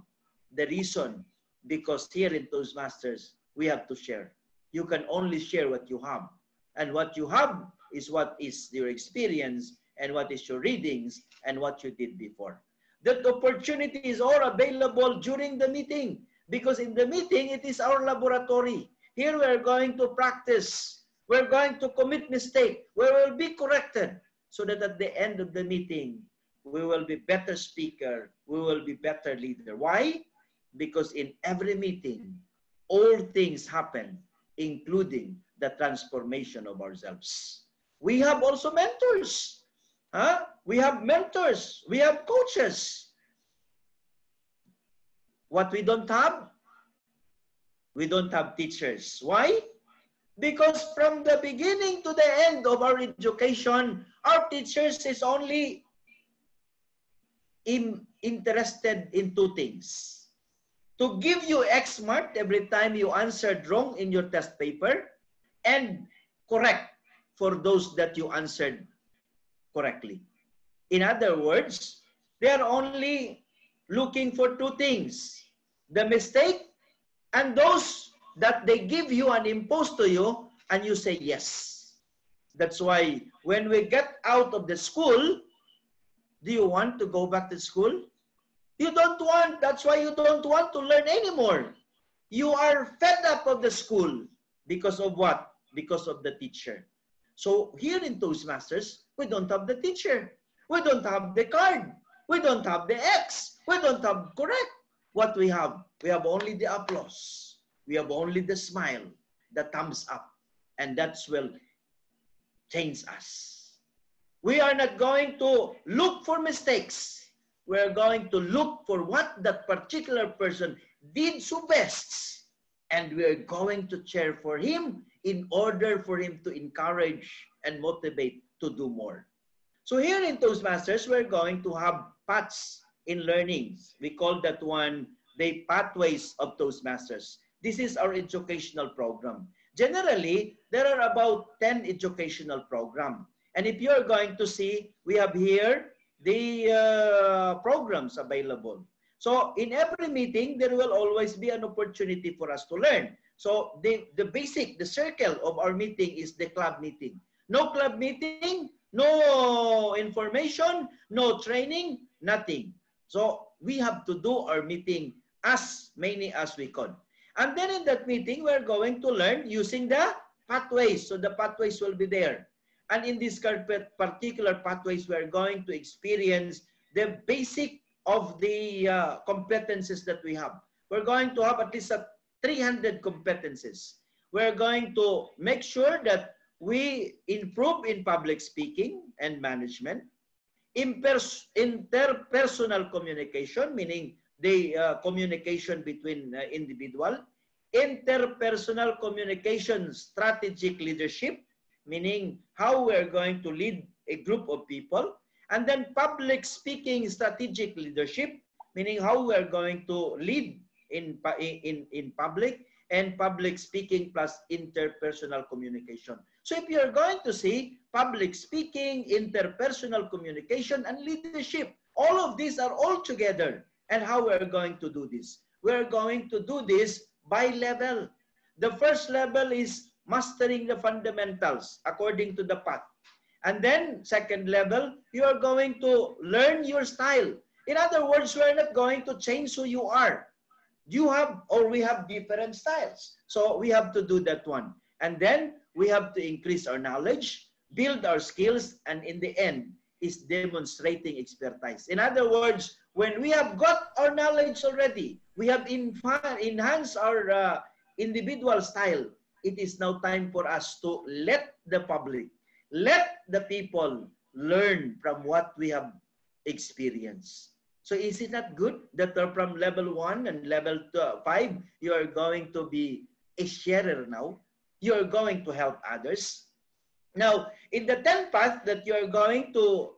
the reason. Because here in Toastmasters, we have to share. You can only share what you have. And what you have is what is your experience and what is your readings and what you did before. That opportunity is all available during the meeting, because in the meeting, it is our laboratory. Here we are going to practice. We're going to commit mistake. We will be corrected so that at the end of the meeting, we will be better speaker. We will be better leader. Why? Because in every meeting, all things happen, including the transformation of ourselves. We have also mentors. We have mentors. We have coaches. What we don't have? We don't have teachers. Why? Because from the beginning to the end of our education, our teachers is only interested in 2 things. To give you X mark every time you answered wrong in your test paper, and correct for those that you answered correctly. In other words, they are only looking for 2 things. The mistake and those that they give you and impose to you and you say yes. That's why when we get out of the school, do you want to go back to school? You don't want. That's why you don't want to learn anymore. You are fed up of the school. Because of what? Because of the teacher. So here in Toastmasters, we don't have the teacher. We don't have the card. We don't have the X. We don't have correct. What we have only the applause. We have only the smile, the thumbs up. And that's will change us. We are not going to look for mistakes. We're going to look for what that particular person did so best. And we're going to cheer for him in order for him to encourage and motivate to do more. So here in Toastmasters, we're going to have paths in learnings. We call that one the pathways of Toastmasters. This is our educational program. Generally, there are about 10 educational programs. And if you're going to see, we have here the programs available. So in every meeting, there will always be an opportunity for us to learn. So the basic, the circle of our meeting is the club meeting. No club meeting, no information, no training, nothing. So we have to do our meeting as many as we could. And then in that meeting, we're going to learn using the pathways. So the pathways will be there. And in this particular pathways, we're going to experience the basic of the competencies that we have. We're going to have at least 300 competencies. We're going to make sure that we improve in public speaking and management, interpersonal communication, meaning the communication between individual, interpersonal communication, strategic leadership, meaning how we're going to lead a group of people, And then public speaking strategic leadership, meaning how we are going to lead in public, and public speaking plus interpersonal communication. So if you're going to see public speaking, interpersonal communication, and leadership, all of these are all together. And how we're going to do this? We're going to do this by level. The first level is mastering the fundamentals according to the path. And then second level, you are going to learn your style. In other words, we're not going to change who you are. You have, or we have different styles. So we have to do that one. And then we have to increase our knowledge, build our skills, and in the end is demonstrating expertise. In other words, when we have got our knowledge already, we have enhanced our individual style, it is now time for us to let the public, let the people learn from what we have experienced. So is it not good that from level 1 and level 5, you are going to be a sharer now? You are going to help others. Now, in the 10th path that you are going to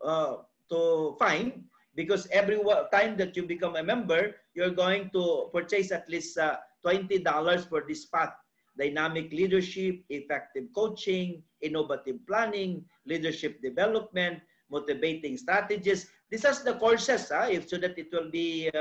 find, because every time that you become a member, you're going to purchase at least $20 for this path. Dynamic leadership, effective coaching, innovative planning, leadership development, motivating strategies. These are the courses, so that it will be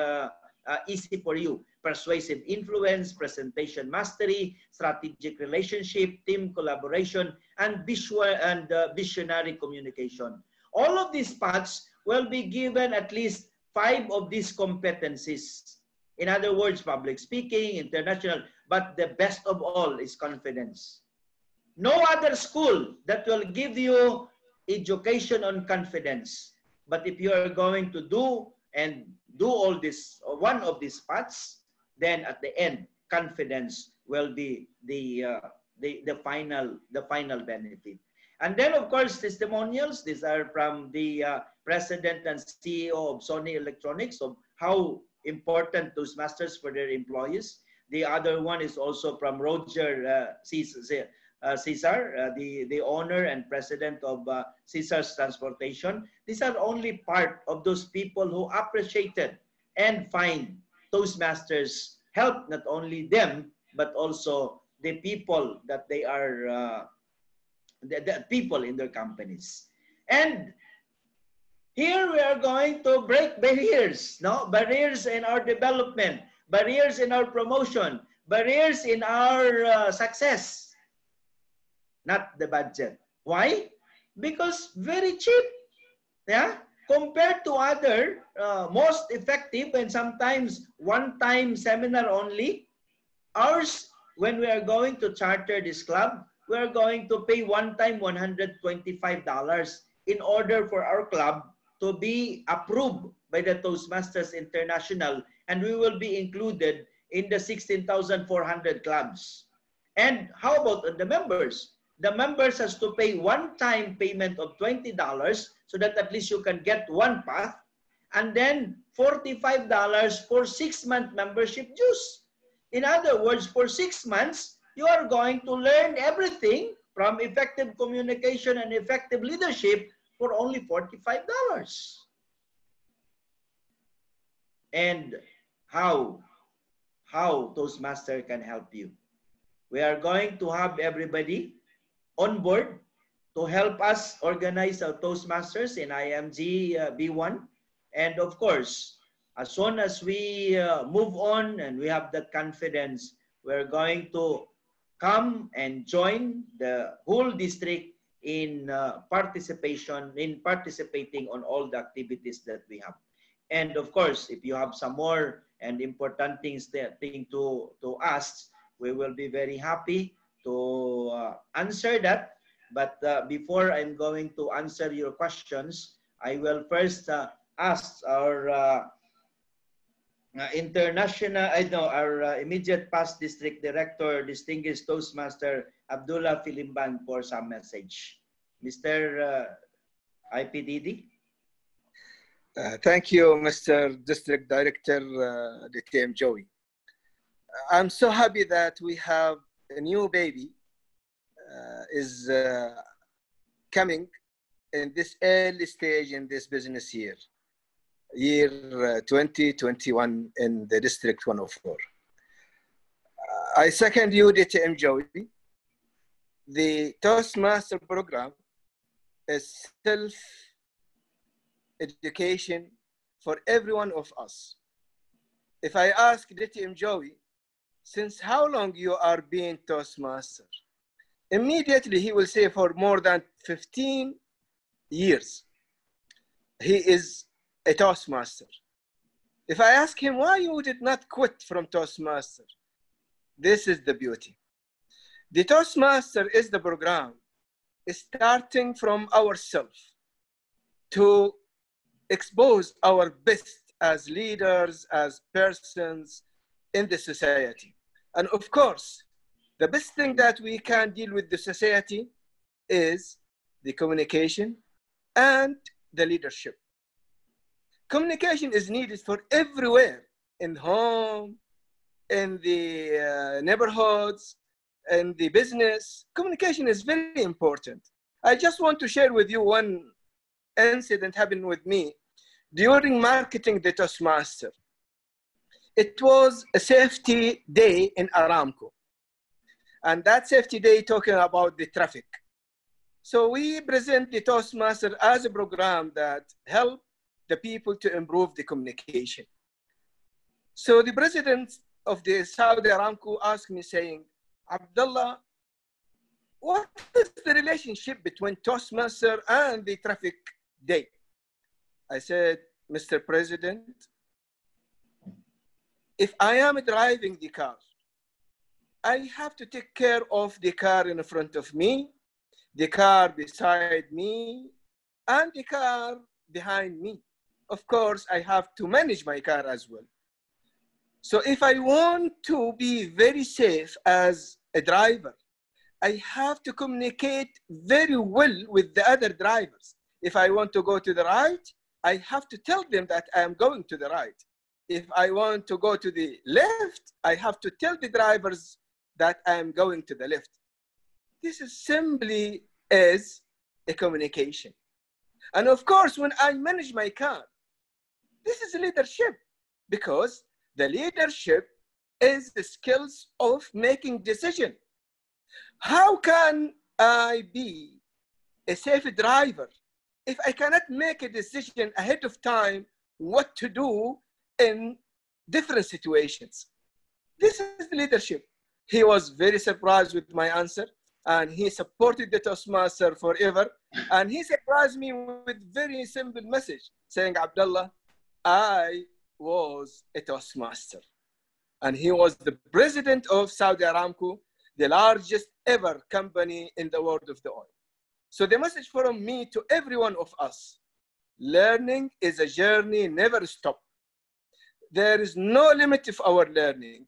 easy for you. Persuasive influence, presentation mastery, strategic relationship, team collaboration, and visual and visionary communication. All of these paths will be given at least 5 of these competencies. In other words, public speaking, international, but the best of all is confidence. No other school that will give you education on confidence. But if you are going to do all this, one of these paths, then at the end, confidence will be the final benefit. And then, of course, testimonials. These are from the president and CEO of Sony Electronics, of how important those masters for their employees. The other one is also from Roger Caesar, the owner and president of Caesar's Transportation. These are only part of those people who appreciated and find Toastmasters help not only them, but also the people that they are, the people in their companies. And here we are going to break barriers, no? Barriers in our development, barriers in our promotion, barriers in our success. Not the budget. Why? Because very cheap. Yeah? Compared to other most effective and sometimes one-time seminar only, ours, when we are going to charter this club, we are going to pay one time $125 in order for our club to be approved by the Toastmasters International, and we will be included in the 16,400 clubs. And how about the members? The members has to pay one-time payment of $20 so that at least you can get one path, and then $45 for 6-month membership dues. In other words, for 6 months, you are going to learn everything from effective communication and effective leadership for only $45. And how Toastmaster can help you? We are going to have everybody on board to help us organize our Toastmasters in IMG B1. And of course, as soon as we move on and we have that confidence, we're going to come and join the whole district in participating on all the activities that we have. And of course, if you have some more and important things to ask, we will be very happy to answer that. But before I'm going to answer your questions, I will first ask our our immediate past district director, distinguished Toastmaster Abdullah Filimban, for some message. Mr. IPDD. Thank you, Mr. District Director, DTM Joey. I'm so happy that we have a new baby is coming in this early stage in this business year, year 2021 in the District 104. I second you, DTM Joey. The Toastmaster program is self-education for every one of us. If I ask DTM Joey, since how long you are being Toastmaster? Immediately he will say for more than 15 years. He is a Toastmaster. If I ask him why you did not quit from Toastmaster, this is the beauty. The Toastmaster is the program starting from ourselves to expose our best as leaders, as persons in the society. And of course, the best thing that we can deal with the society is the communication and the leadership. Communication is needed for everywhere, in home, in the neighborhoods, in the business. Communication is very important. I just want to share with you one incident happened with me during marketing the Toastmaster. It was a safety day in Aramco. And that safety day talking about the traffic. So we present the Toastmaster as a program that help the people to improve the communication. So the president of the Saudi Aramco asked me saying, Abdullah, what is the relationship between Toastmaster and the traffic day? I said, Mr. President, if I am driving the car, I have to take care of the car in front of me, the car beside me, and the car behind me. Of course, I have to manage my car as well. So if I want to be very safe as a driver, I have to communicate very well with the other drivers. If I want to go to the right, I have to tell them that I am going to the right. If I want to go to the left, I have to tell the drivers that I am going to the left. This is simply as a communication. And of course, when I manage my car, this is leadership, because the leadership is the skills of making decisions. How can I be a safe driver if I cannot make a decision ahead of time what to do in different situations? This is leadership. He was very surprised with my answer, and he supported the Toastmaster forever. And he surprised me with very simple message saying, Abdullah, I was a Toastmaster. And he was the president of Saudi Aramco, the largest ever company in the world of the oil. So the message from me to every one of us, learning is a journey, never stop. There is no limit of our learning.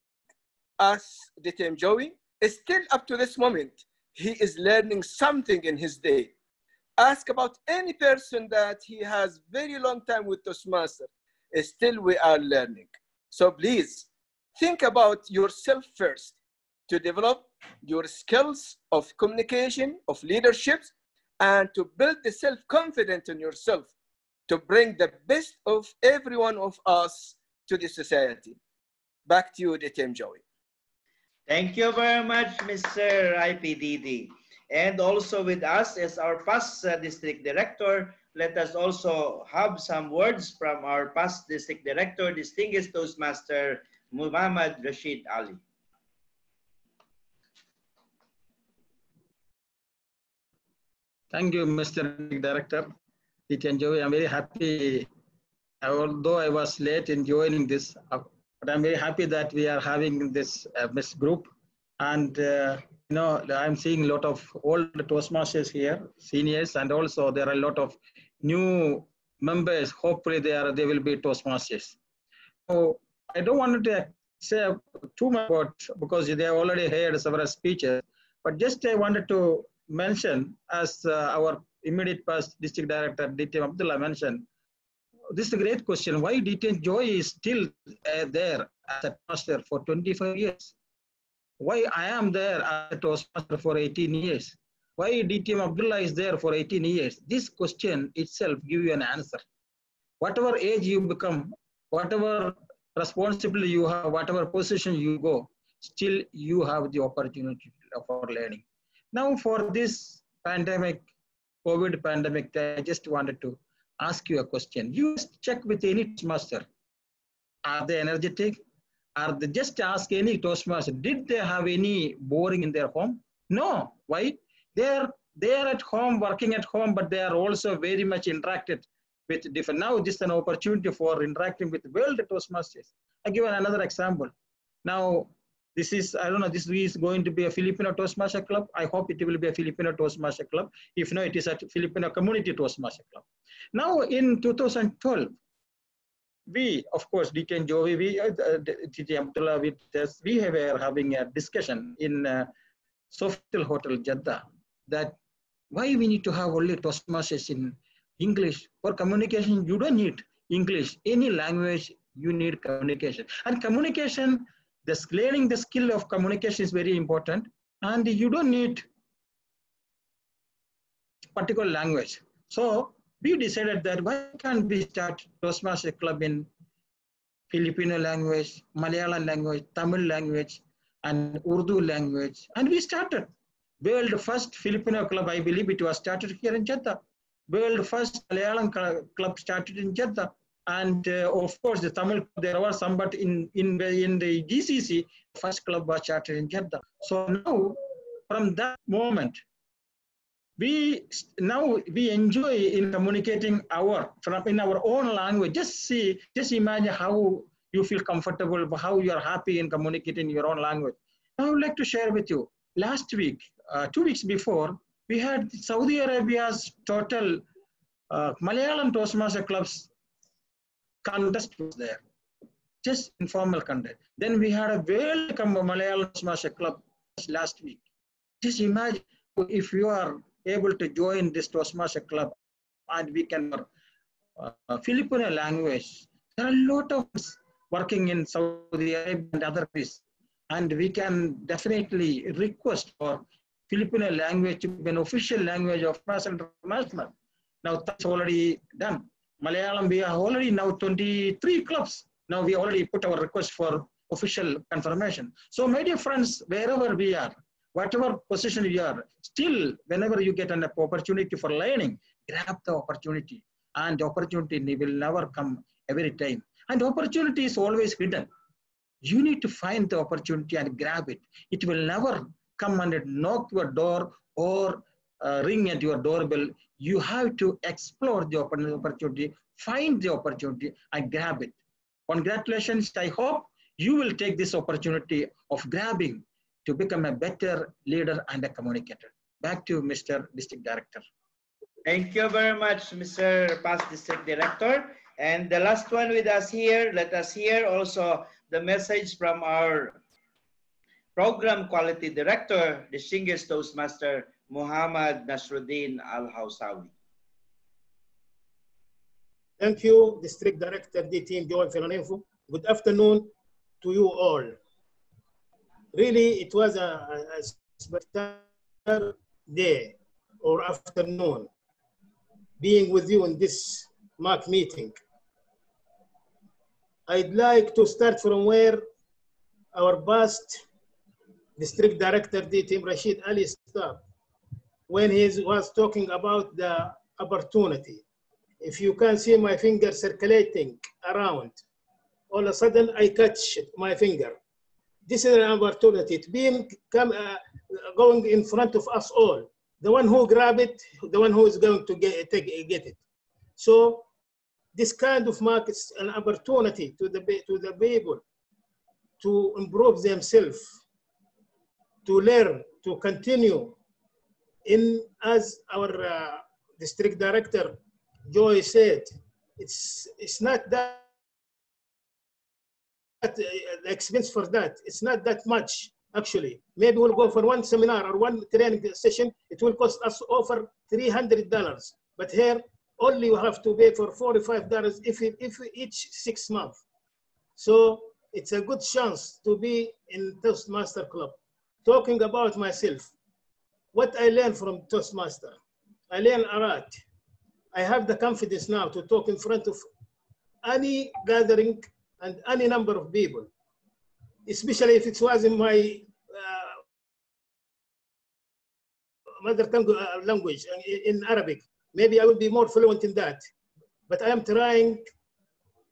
As DTM Joey is still up to this moment, he is learning something in his day. Ask about any person that he has very long time with Toastmaster, still we are learning. So please think about yourself first to develop your skills of communication, of leadership, and to build the self-confidence in yourself to bring the best of every one of us to the society. Back to you, DTM Joey. Thank you very much, Mr. IPDD. And also with us as our past district director, let us also have some words from our past district director, distinguished Toastmaster Muhammad Rashid Ali. Thank you, Mr. Director. DTM Joey, I'm very happy, although I was late in joining this, but I'm very happy that we are having this group. And you know, I'm seeing a lot of old Toastmasters here, seniors, and also there are a lot of new members. Hopefully they will be Toastmasters. So I don't want to say too much about, because they have already heard several speeches, but just I wanted to mention, as our immediate past district director, DTM Abdullah mentioned, this is a great question. Why DTM Joey is still there as a master for 25 years? Why I am there as a Toastmaster for 18 years? Why DTM Abdullah is there for 18 years? This question itself gives you an answer. Whatever age you become, whatever responsibility you have, whatever position you go, still you have the opportunity for learning. Now for this pandemic, COVID pandemic, I just wanted to ask you a question. You just check with any Toastmaster. Are they energetic? Are they just ask any Toastmaster, did they have any boring in their home? No. Why? They are at home, working at home, but they are also very much interacted with different. Now this is an opportunity for interacting with world Toastmasters. I give another example. Now this is, I don't know, this is going to be a Filipino Toastmaster Club. I hope it will be a Filipino Toastmaster Club. If not, it is a Filipino Community Toastmaster Club. Now in 2012, we, of course, DK and Joey, we, TJ Abdullah, we were having a discussion in Sofitel Hotel, Jeddah, that why we need to have only Toastmasters in English. For communication, you don't need English. Any language, you need communication. And communication, learning the skill of communication is very important. And you don't need particular language. So we decided that why can't we start Toastmaster Club in Filipino language, Malayalam language, Tamil language, and Urdu language. And we started. World first Filipino club, I believe it was started here in Jeddah. World first Malayalam club started in Jeddah. And of course, the Tamil, there were some, but in the GCC, first club was started in Jeddah. So now, from that moment, we enjoy in communicating in our own language. Just imagine how you feel comfortable, how you are happy in communicating your own language. I would like to share with you. Last week, 2 weeks before, we had Saudi Arabia's total Malayalam Toastmaster clubs contest was there, just informal contest. Then we had a World Malayalam Toastmaster club last week. Just imagine if you are able to join this Toastmaster club and we can Filipino language. There are a lot of us working in Saudi Arabia and other countries, and we can definitely request for Filipino language to be an official language of Mass International. Now that's already done. Malayalam, we are already now 23 clubs. Now we already put our request for official confirmation. So my dear friends, wherever we are, whatever position you are, still, whenever you get an opportunity for learning, grab the opportunity. And the opportunity will never come every time. And opportunity is always hidden. You need to find the opportunity and grab it. It will never come and knock your door or ring at your doorbell. You have to explore the opportunity, find the opportunity, and grab it. Congratulations. I hope you will take this opportunity of grabbing to become a better leader and a communicator. Back to Mr. District Director. Thank you very much, Mr. Past District Director. And the last one with us here, let us hear also the message from our Program Quality Director, distinguished Toastmaster, Muhammad Nasruddin Al-Hawsawi. Thank you, District Director DTM Joel Filonefu. Good afternoon to you all. Really, it was a spectacular day or afternoon being with you in this mock meeting. I'd like to start from where our past District Director DTM Rashid Ali stopped when he was talking about the opportunity. If you can see my finger circulating around, all of a sudden I catch my finger. This is an opportunity to be going in front of us all. The one who grab it, the one who is going to get it. So this kind of mark is an opportunity to the people to improve themselves, to learn, to continue. As our District Director Joy said, it's not that the expense for that. It's not that much, actually. Maybe we'll go for one seminar or one training session. It will cost us over $300. But here, only you have to pay for $45 if each 6 months. So it's a good chance to be in Toastmaster Club. Talking about myself, what I learned from Toastmaster. I learned a lot. I have the confidence now to talk in front of any gathering and any number of people, especially if it was in my mother tongue language in Arabic. Maybe I will be more fluent in that. But I am trying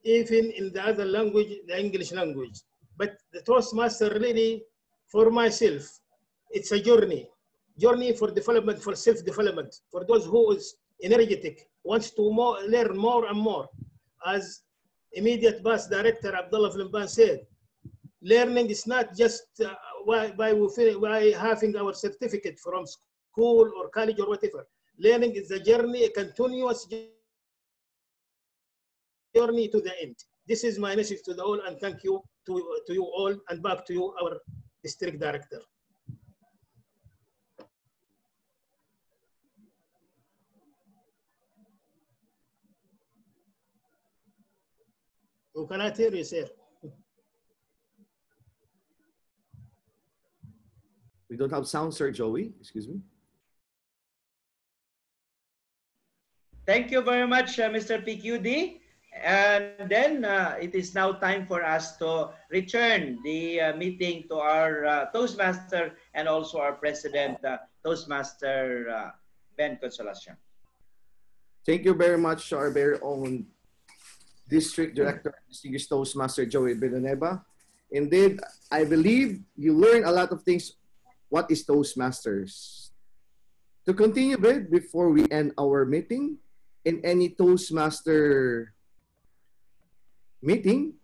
even in the other language, the English language. But the Toastmaster really, for myself, it's a journey for development, for self-development, for those who is energetic, wants to learn more and more. As immediate past director Abdullah Flimban said, learning is not just by having our certificate from school or college or whatever. Learning is a journey, a continuous journey to the end. This is my message to the all, and thank you to you all, and back to you, our district director. Who cannot hear you, sir? We don't have sound, sir, Joey. Excuse me. Thank you very much, Mr. PQD. And then it is now time for us to return the meeting to our Toastmaster and also our President, Toastmaster Ben Consolacion. Thank you very much, our very own District Director, Distinguished Toastmaster Joey Villanueva. Indeed, I believe you learn a lot of things. What is Toastmasters? To continue with, before we end our meeting, in any Toastmaster meeting,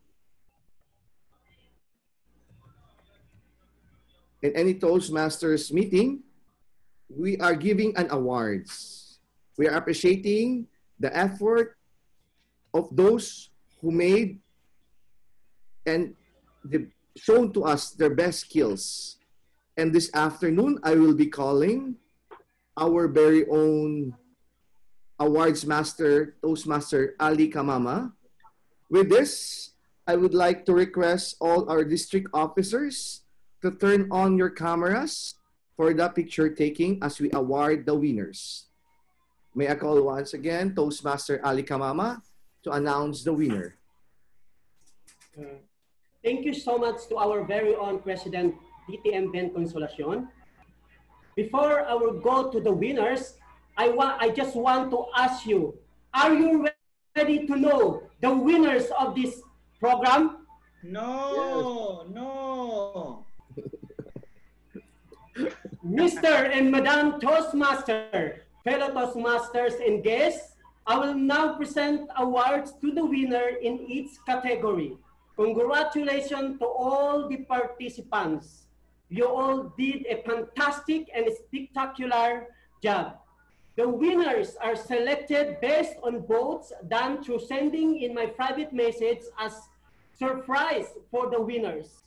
we are giving an awards. We are appreciating the effort of those who made and shown to us their best skills. And this afternoon, I will be calling our very own awards master, Toastmaster Ali Kamama. With this, I would like to request all our district officers to turn on your cameras for the picture taking as we award the winners. May I call once again Toastmaster Ali Kamama to announce the winner. Thank you so much to our very own President DTM Ben Consolacion. Before I will go to the winners, I just want to ask you, are you ready to know the winners of this program? No, yes. No. Mr. and Madam Toastmaster, fellow Toastmasters and guests, I will now present awards to the winner in each category. Congratulations to all the participants. You all did a fantastic and spectacular job. The winners are selected based on votes done through sending in my private message as surprise for the winners.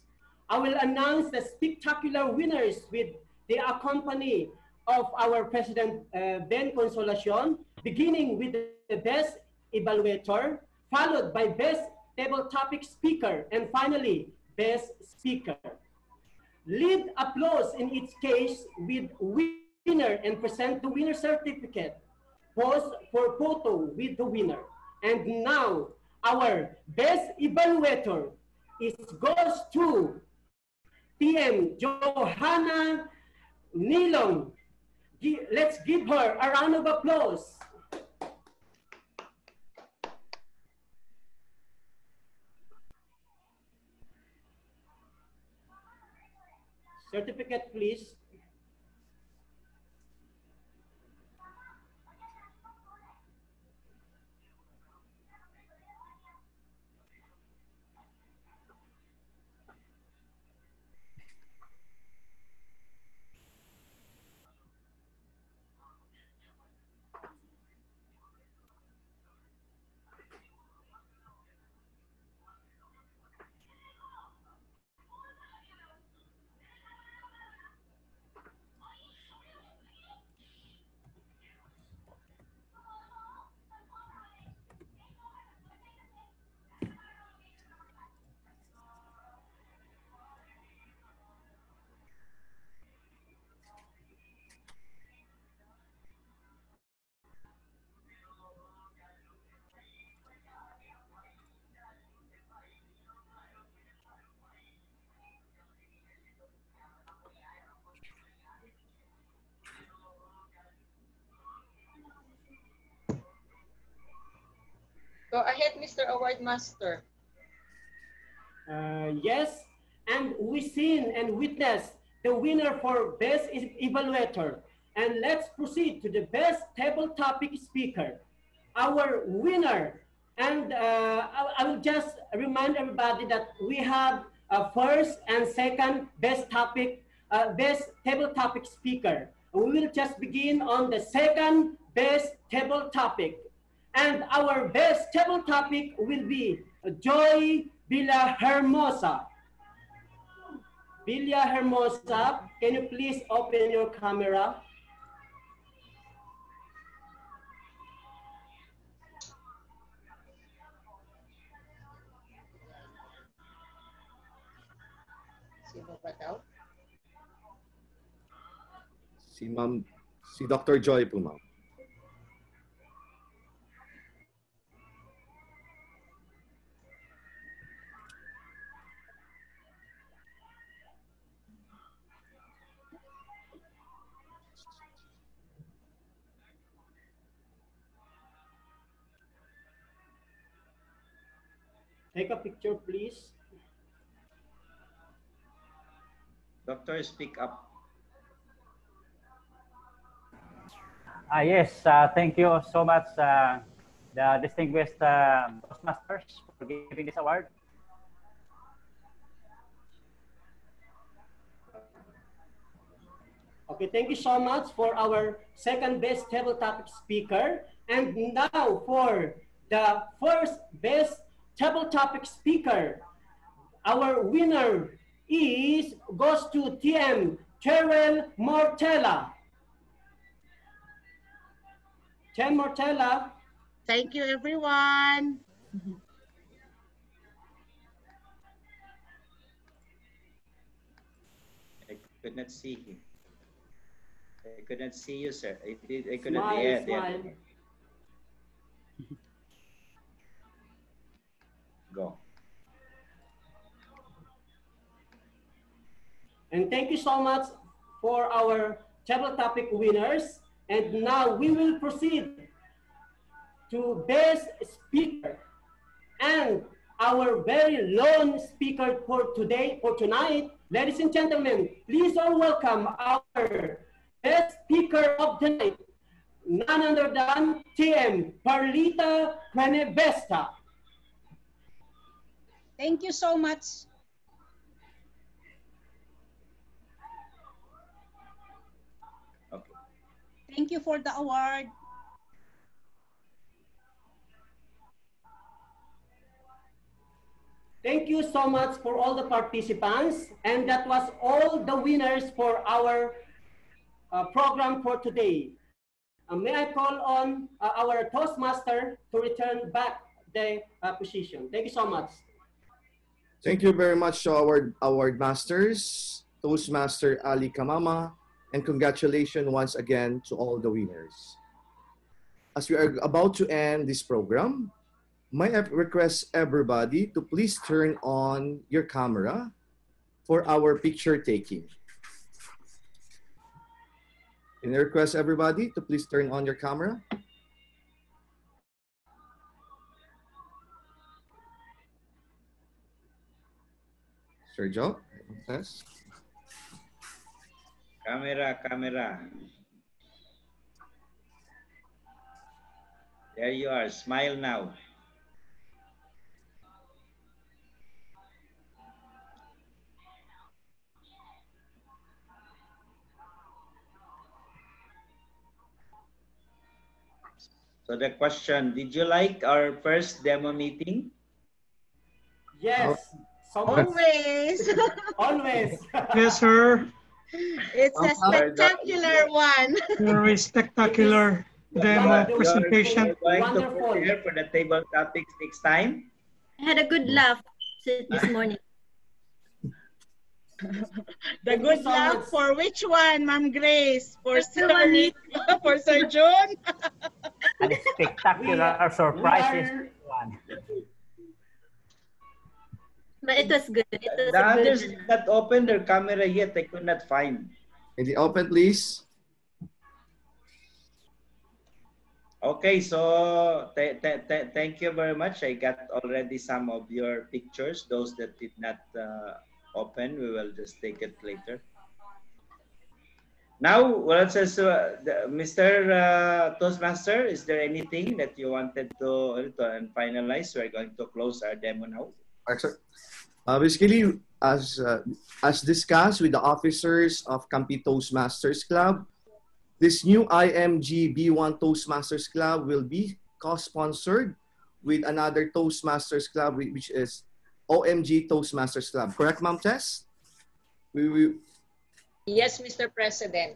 I will announce the spectacular winners with the accompany of our President Ben Consolacion, beginning with the best evaluator, followed by best table topic speaker, and finally, best speaker. Lead applause in each case with winner and present the winner certificate. Pose for photo with the winner. And now, our best evaluator goes to PM Johanna Nilong. Let's give her a round of applause. Certificate, please. Go ahead, Mr. Award Master. Yes, and we seen and witnessed the winner for Best Evaluator. And let's proceed to the Best Table Topic Speaker. Our winner, and I will just remind everybody that we have first and second best table topic speaker. We will just begin on the second best table topic. And our best table topic will be Joy Villahermosa. Villahermosa, can you please open your camera? Sino ba daw? Si Dr. Joy po, ma'am. Take a picture, please. Doctor, speak up. Yes, thank you so much, the distinguished Toastmasters, for giving this award. Okay, thank you so much for our second best table topic speaker. And now for the first best table topic speaker. Our winner goes to TM Cheryl Mortella. Chen Mortella. Thank you, everyone. I could not see him. I could not see you, sir. I could not. Smile, Yeah, smile. yeah. Go. And thank you so much for our table topic winners. And now we will proceed to best speaker. And our very lone speaker for tonight, ladies and gentlemen, please all welcome our best speaker of the night, none other than TM Parlita Quenevesta. Thank you so much. Okay. Thank you for the award. Thank you so much for all the participants. And that was all the winners for our program for today. May I call on our Toastmaster to return back the position. Thank you so much. Thank you very much to our award masters, Toastmaster Ali Kamama, and congratulations once again to all the winners. As we are about to end this program, may I request everybody to please turn on your camera for our picture taking. Can I request everybody to please turn on your camera? Sir Joe, yes. Camera, camera. There you are. Smile now. So the question, did you like our first demo meeting? Yes. Always. Always. Yes, sir. It's a spectacular one. Very spectacular demo presentation. You're going to prepare for the table topics next time? I had a good laugh this morning. The good luck for which one, Ma'am Grace? For Sir Nick, for Sir John? And spectacular surprises. But it was good. It was The a others good. did not open their camera yet. I could not find. Can you open, please? Okay, so thank you very much. I got already some of your pictures. Those that did not open, we will just take it later. Now, well, Mr. Toastmaster, is there anything that you wanted to finalize? We're going to close our demo now. Basically, as discussed with the officers of Campi Toastmasters Club, this new IMG B1 Toastmasters Club will be co-sponsored with another Toastmasters Club, which is OMG Toastmasters Club. Correct, Ma'am Tess? Yes, Mr. President.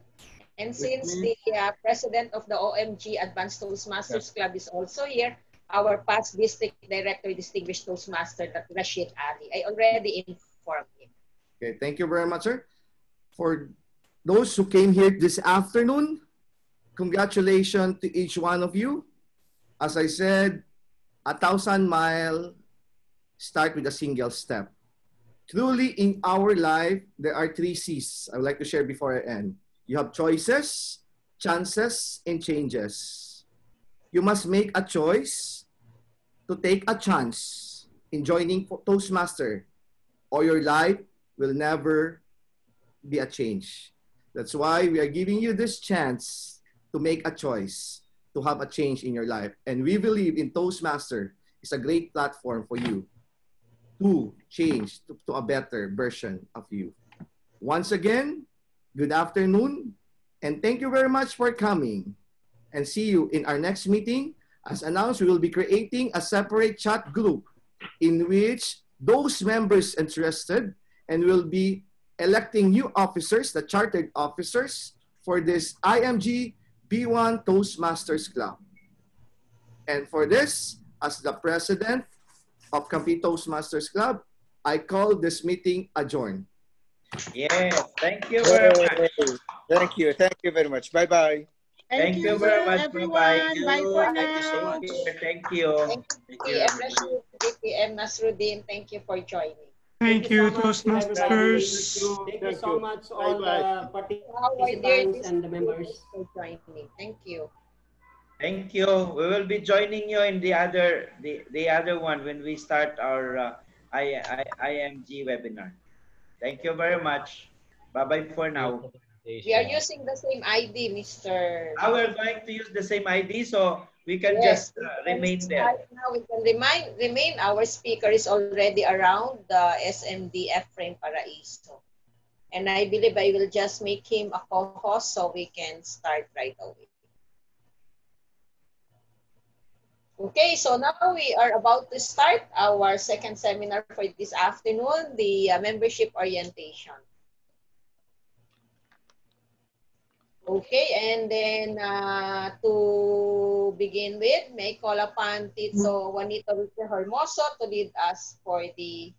And since the president of the OMG Advanced Toastmasters Club is also here, our past district director, distinguished Toastmaster, Dr. Rashid Ali, I already informed him. Okay, thank you very much, sir. For those who came here this afternoon, congratulations to each one of you. As I said, 1,000-mile start with a single step. Truly, in our life, there are 3 C's I would like to share before I end. You have choices, chances, and changes. You must make a choice to take a chance in joining Toastmaster, or your life will never be a change. That's why we are giving you this chance to make a choice, to have a change in your life. And we believe in Toastmaster is a great platform for you to change to a better version of you. Once again, good afternoon, and thank you very much for coming. And see you in our next meeting. As announced, we will be creating a separate chat group in which those members interested and will be electing new officers, the chartered officers, for this IMG B1 Toastmasters Club. And for this, as the president of Campi Toastmasters Club, I call this meeting adjourned. Yes, thank you very much. Thank you very much. Bye-bye. Thank you very much. Everyone. Bye for now. Thank you. Thank you. Thank you, BPM Rashid, BPM Nasruddin. Thank you for joining. Thank you, so much, Toastmasters. Thank you so much, all the participants and the members. For joining. Thank you. Thank you. We will be joining you in the other one when we start our IMG webinar. Thank you very much. Bye-bye for now. We are using the same ID, Mr. We're going to use the same ID, so we can just remain there. Now we can remain. Our speaker is already around the SMD Efrain Paraiso. And I believe I will just make him a co-host so we can start right away. Okay, so now we are about to start our second seminar for this afternoon, the membership orientation. Okay, and then to begin with, may I call upon Tito Juanito Hermoso to lead us for the